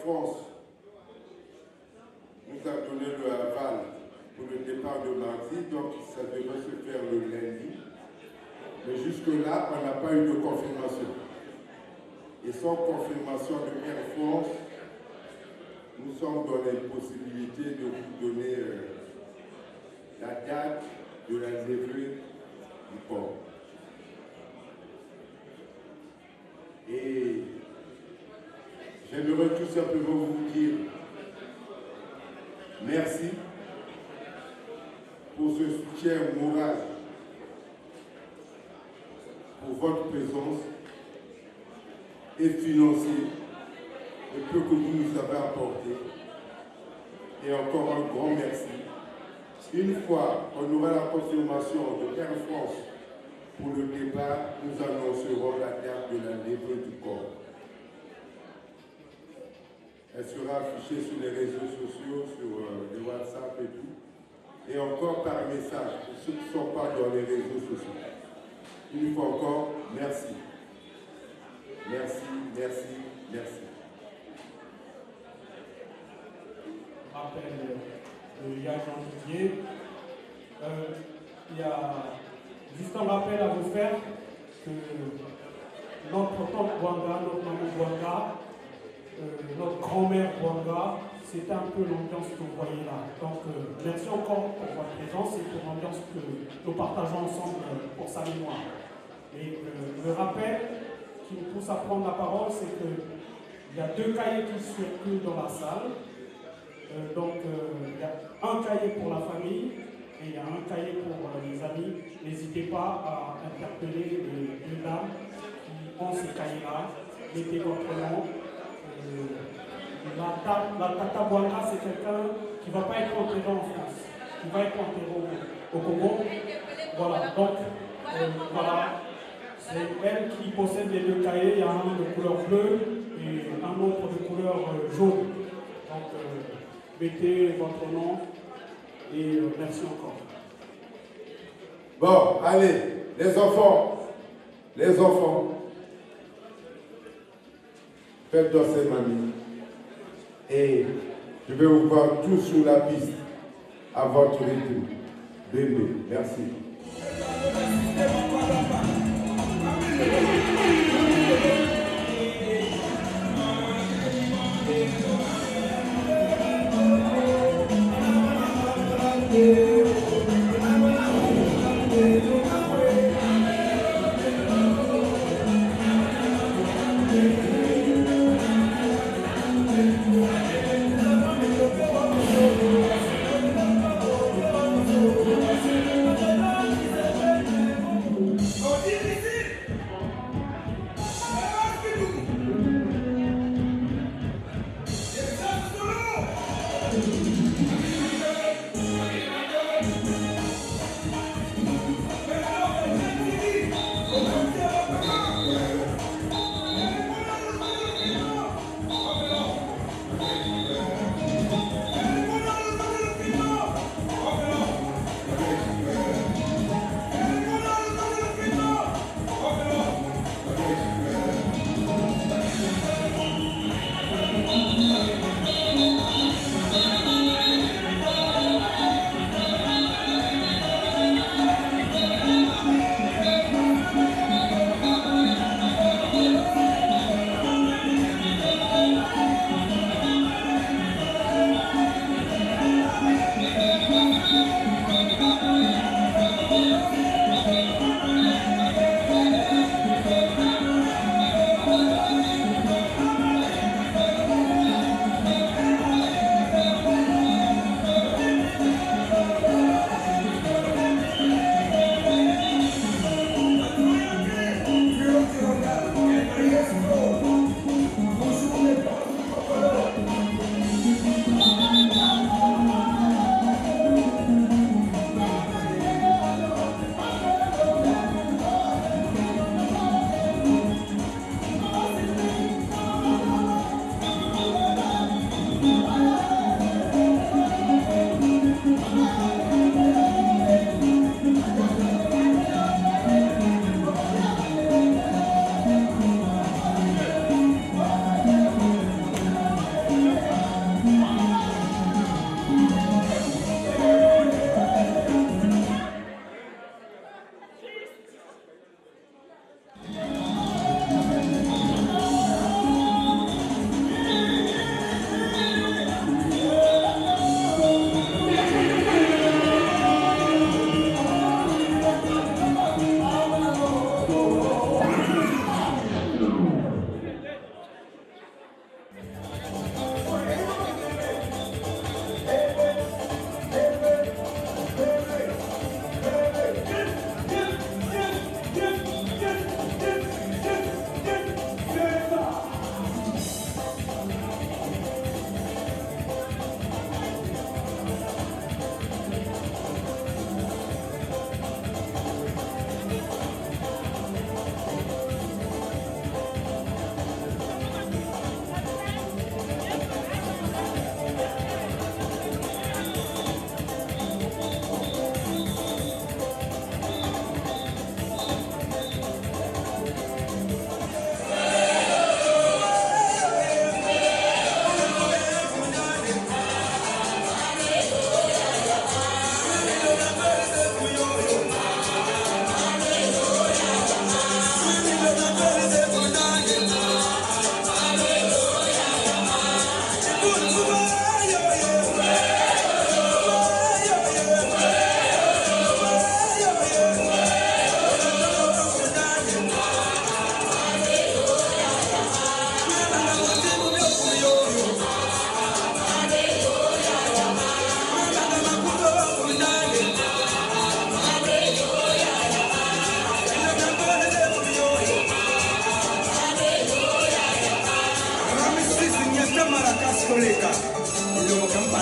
France nous a donné le aval pour le départ de mardi, donc ça devrait se faire le lundi. Mais jusque-là, on n'a pas eu de confirmation. Et sans confirmation de Air France, nous sommes dans l'impossibilité de vous donner la date de la levée du port. Et j'aimerais tout simplement vous dire merci pour ce soutien moral, pour votre présence et financier, le peu que vous nous avez apporté. Et encore un grand merci. Une fois qu'on aura la confirmation de Air France pour le départ, nous annoncerons la date de la levée du corps. Elle sera affichée sur les réseaux sociaux, sur les WhatsApp et tout. Et encore par message, pour ceux qui ne sont pas dans les réseaux sociaux. Une fois encore, merci. Merci, merci, merci. Je m'appelle Yann Jean-Didier. Il y a juste un rappel à vous faire que notre tante Bouanga, notre maman Bouanga, notre grand-mère Bouanga, c'est un peu l'ambiance que vous voyez là. Donc merci encore pour votre présence et pour l'ambiance que nous partageons ensemble pour sa mémoire. Et le rappel qui nous pousse à prendre la parole, c'est qu'il y a 2 cahiers qui circulent dans la salle. Il y a un cahier pour la famille et il y a un cahier pour les amis. N'hésitez pas à interpeller les dames qui ont ces cahiers-là. Mettez votre nom. La Tata Bouanga, c'est quelqu'un qui ne va pas être enterré en France, qui va être enterré au Congo. Voilà, donc voilà, c'est elle qui possède les 2 cahiers. Il y a un de couleur bleue et un autre de couleur jaune. Donc mettez votre nom et merci encore. Bon, allez, les enfants, faites danser mamie. Et je vais vous voir tous sur la piste à votre rythme. Bébé, merci.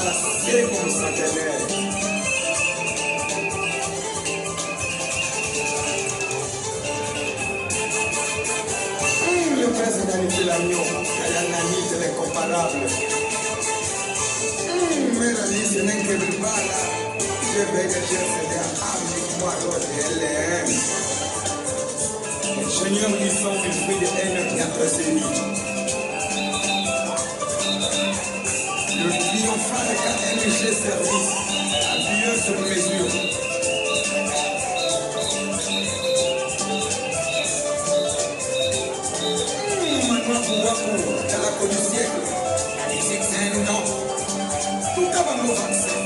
la circoncentenaire. Le président de l'agneau, Kayanani de l'incomparable. Mélanie, c'est n'inquiète pas là. Je vais que je faisais avec moi l'autre LM. Les Seigneur qui sont du fruit de haine qui a tracé lui. Le triomphal KMG service, appuyeux sur mesure. Maintenant, pouvoir pour la cause du siècle, la musique c'est un nom. Tout avant nos vaccins.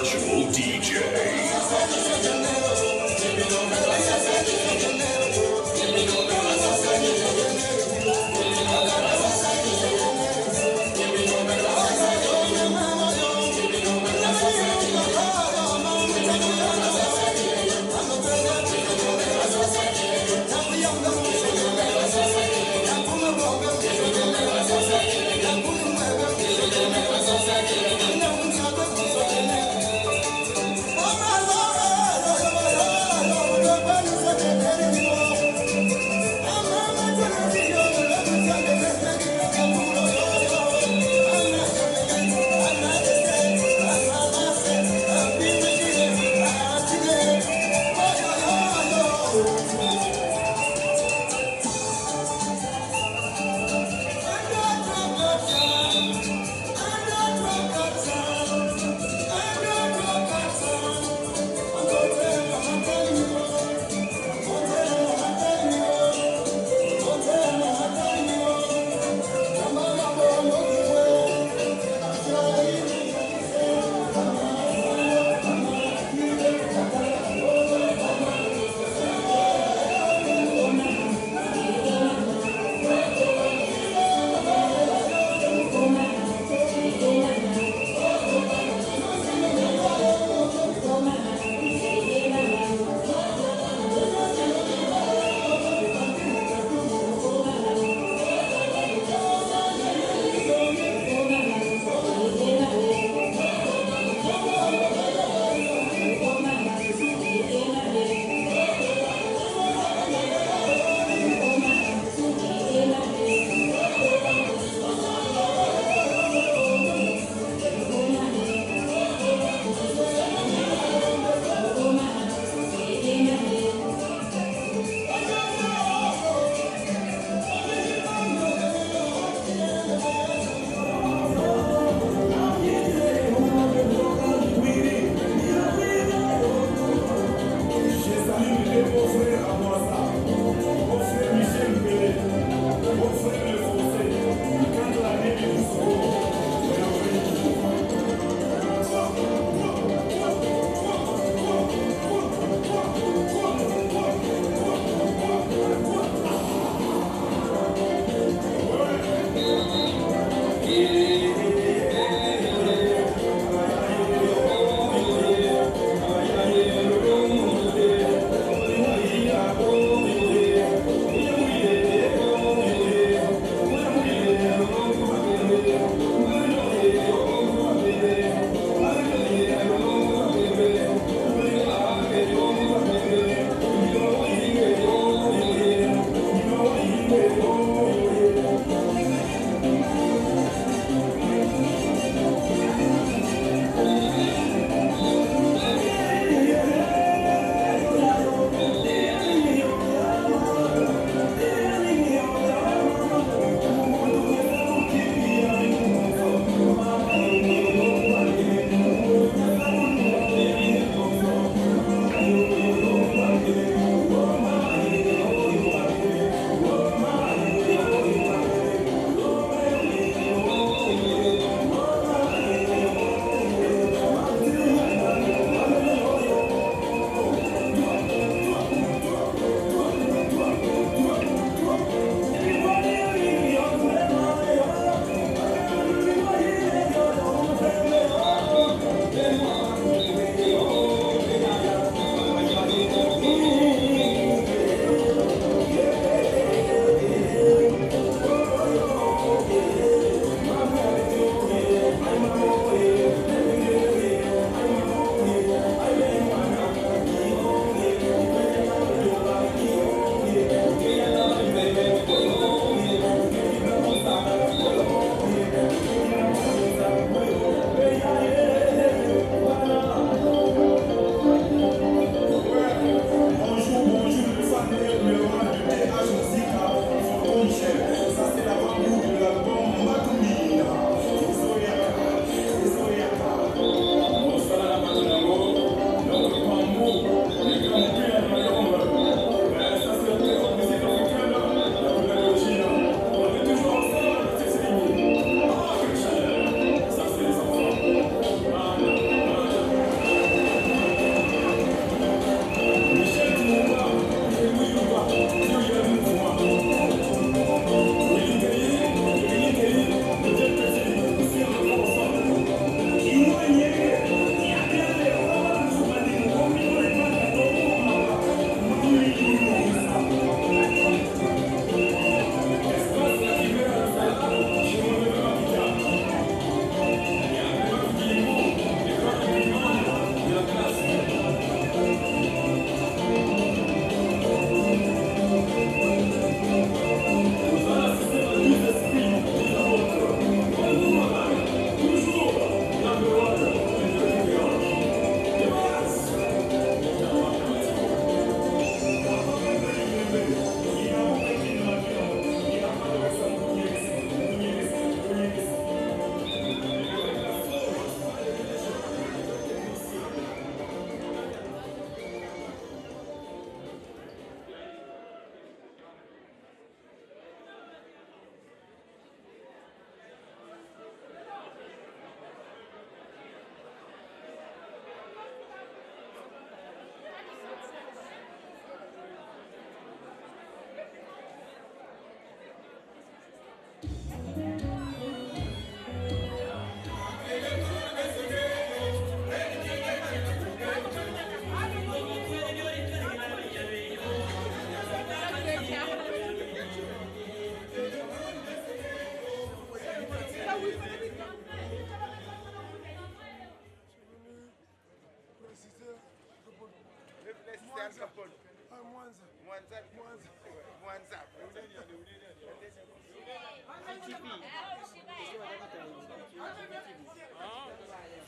Virtual DJ.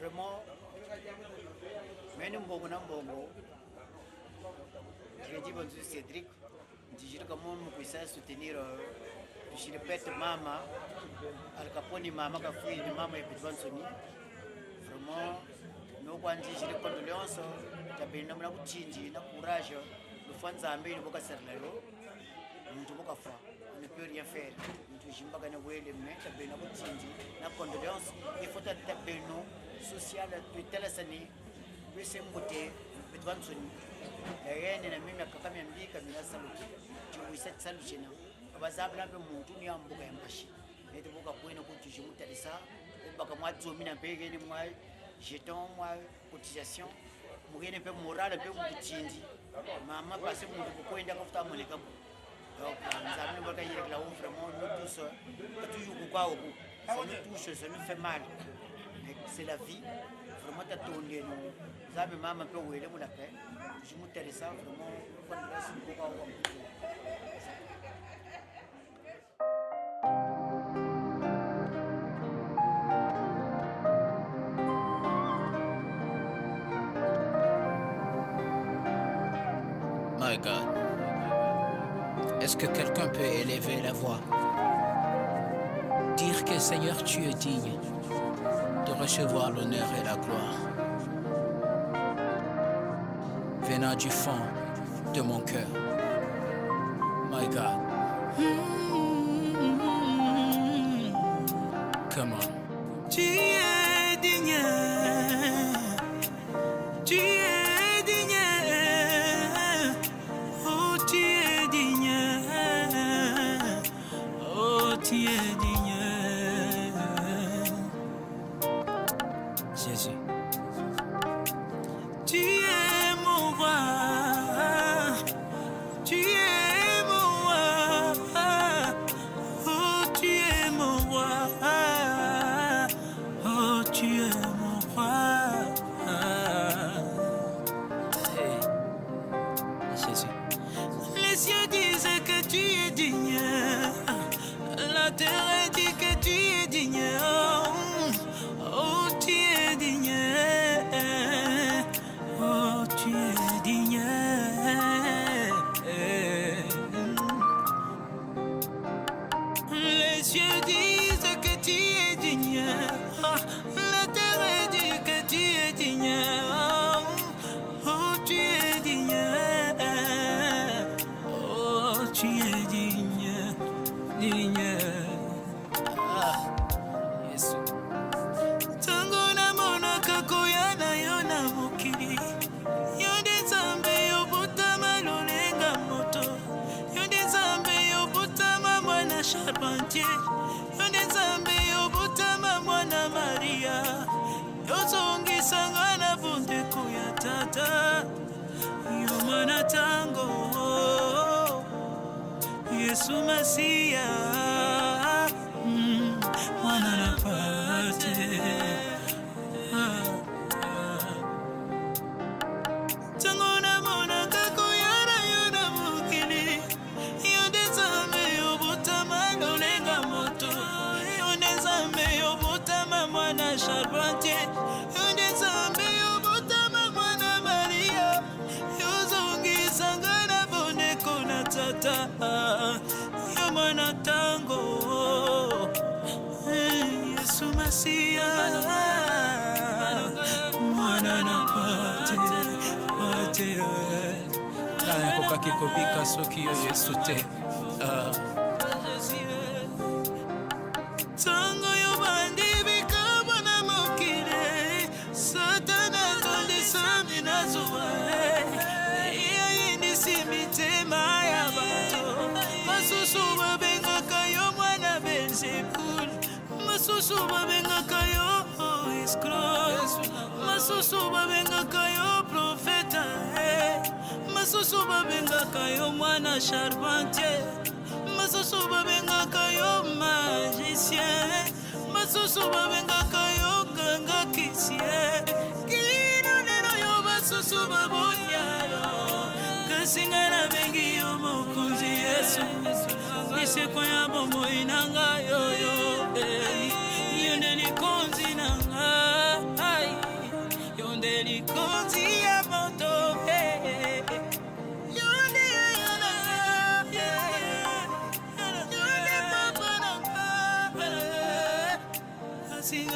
vraiment meni mbongo na mbongo je dis bonjour Cédric je comment me puisse soutenir je répète mama Al Capone mama ka fui ni mama Petwan Soni vraiment no kwanji je condoléances tabena na kuchinji na courage le fanzambe ni boka serlelo muntu boka fa ne peut rien faire muntu jimbaga ne wele mais tabena kuchinji na condoléances il faut tabeno social de telesani wese mbote Petwan Soni yene na mimi akakama mbika mina saluti tuwisa salutina abazabla be muntu ni ambuka yambashi nete boka kwena kuti jimutalisa baka mwadzo mina mbege ni mwa jeton mwa cotisation mugene pe morale pe muchinji mama passe muntu kwenda kufuta moleka donc nzamini boka yire la vraiment nous tous toujours kwa oku ça nous touche ça nous fait mal c'est la vie vraiment tatonde no zabe mama pe wele mula pe jimutalisa vraiment kwa ndasi boka oku. My God, est-ce que quelqu'un peut élever la voix? Dire que Seigneur, tu es digne de recevoir l'honneur et la gloire, venant du fond de mon cœur. My God, come on. Tu es digne, tu es digne. Tu es digne, oh tu es digne, Jésus. Tu es mon roi, tu es mon roi, oh tu es mon roi, oh tu es mon roi. Hey, Jésus. Les cieux disent que tu es digne, la terre dit que tu es digne, oh tu es digne, oh tu es digne. Les cieux disent que tu es digne, la terre dit que tu es digne, oh tu es digne. Tu es digne, digne. Yesu. Tango na mona kakoya na yo na mokili. Yonde zambe yo butama lolenga moto. Yonde zambe yo butama mwana charpentier. Yonde zambe yo butama mwana Maria. Yo zongi sanga na bunde kuya tata. Yo mana tango. Yesu Masia, mwana na pate. Tango na mona kakoyana yo na mukili. Yonde zambe yo butama lolenga moto. Yonde zambe yo butama mwana charpentier. Yonde zambe yo butama mwana Maria. Yo zongi sangana bonde kona tata. Yo mwana tango, Yesu Masia, mwana na pate, pate. Nakoka kikobika soki yo Yesu te. Tango yo bandi bikaba na mokile, Satana tondi sami na zuwa. Iya indisi mitema ya bato. Masusu babengaka yo mwana Belzebul. Masusu babengaka yo escroc. Masusu babengaka yo profeta. Masusu babengaka yo mwana charpentier. Masusu babengaka yo magicien. Masusu babengaka yo ganga kisie. Kino neno yo basusu babonya yo. Kasinga na bengi yo mokonzi Yesu. Niseko ya bombo inanga yo yo. Yonde ni konzi nanga. Beli kozi ya moto Sing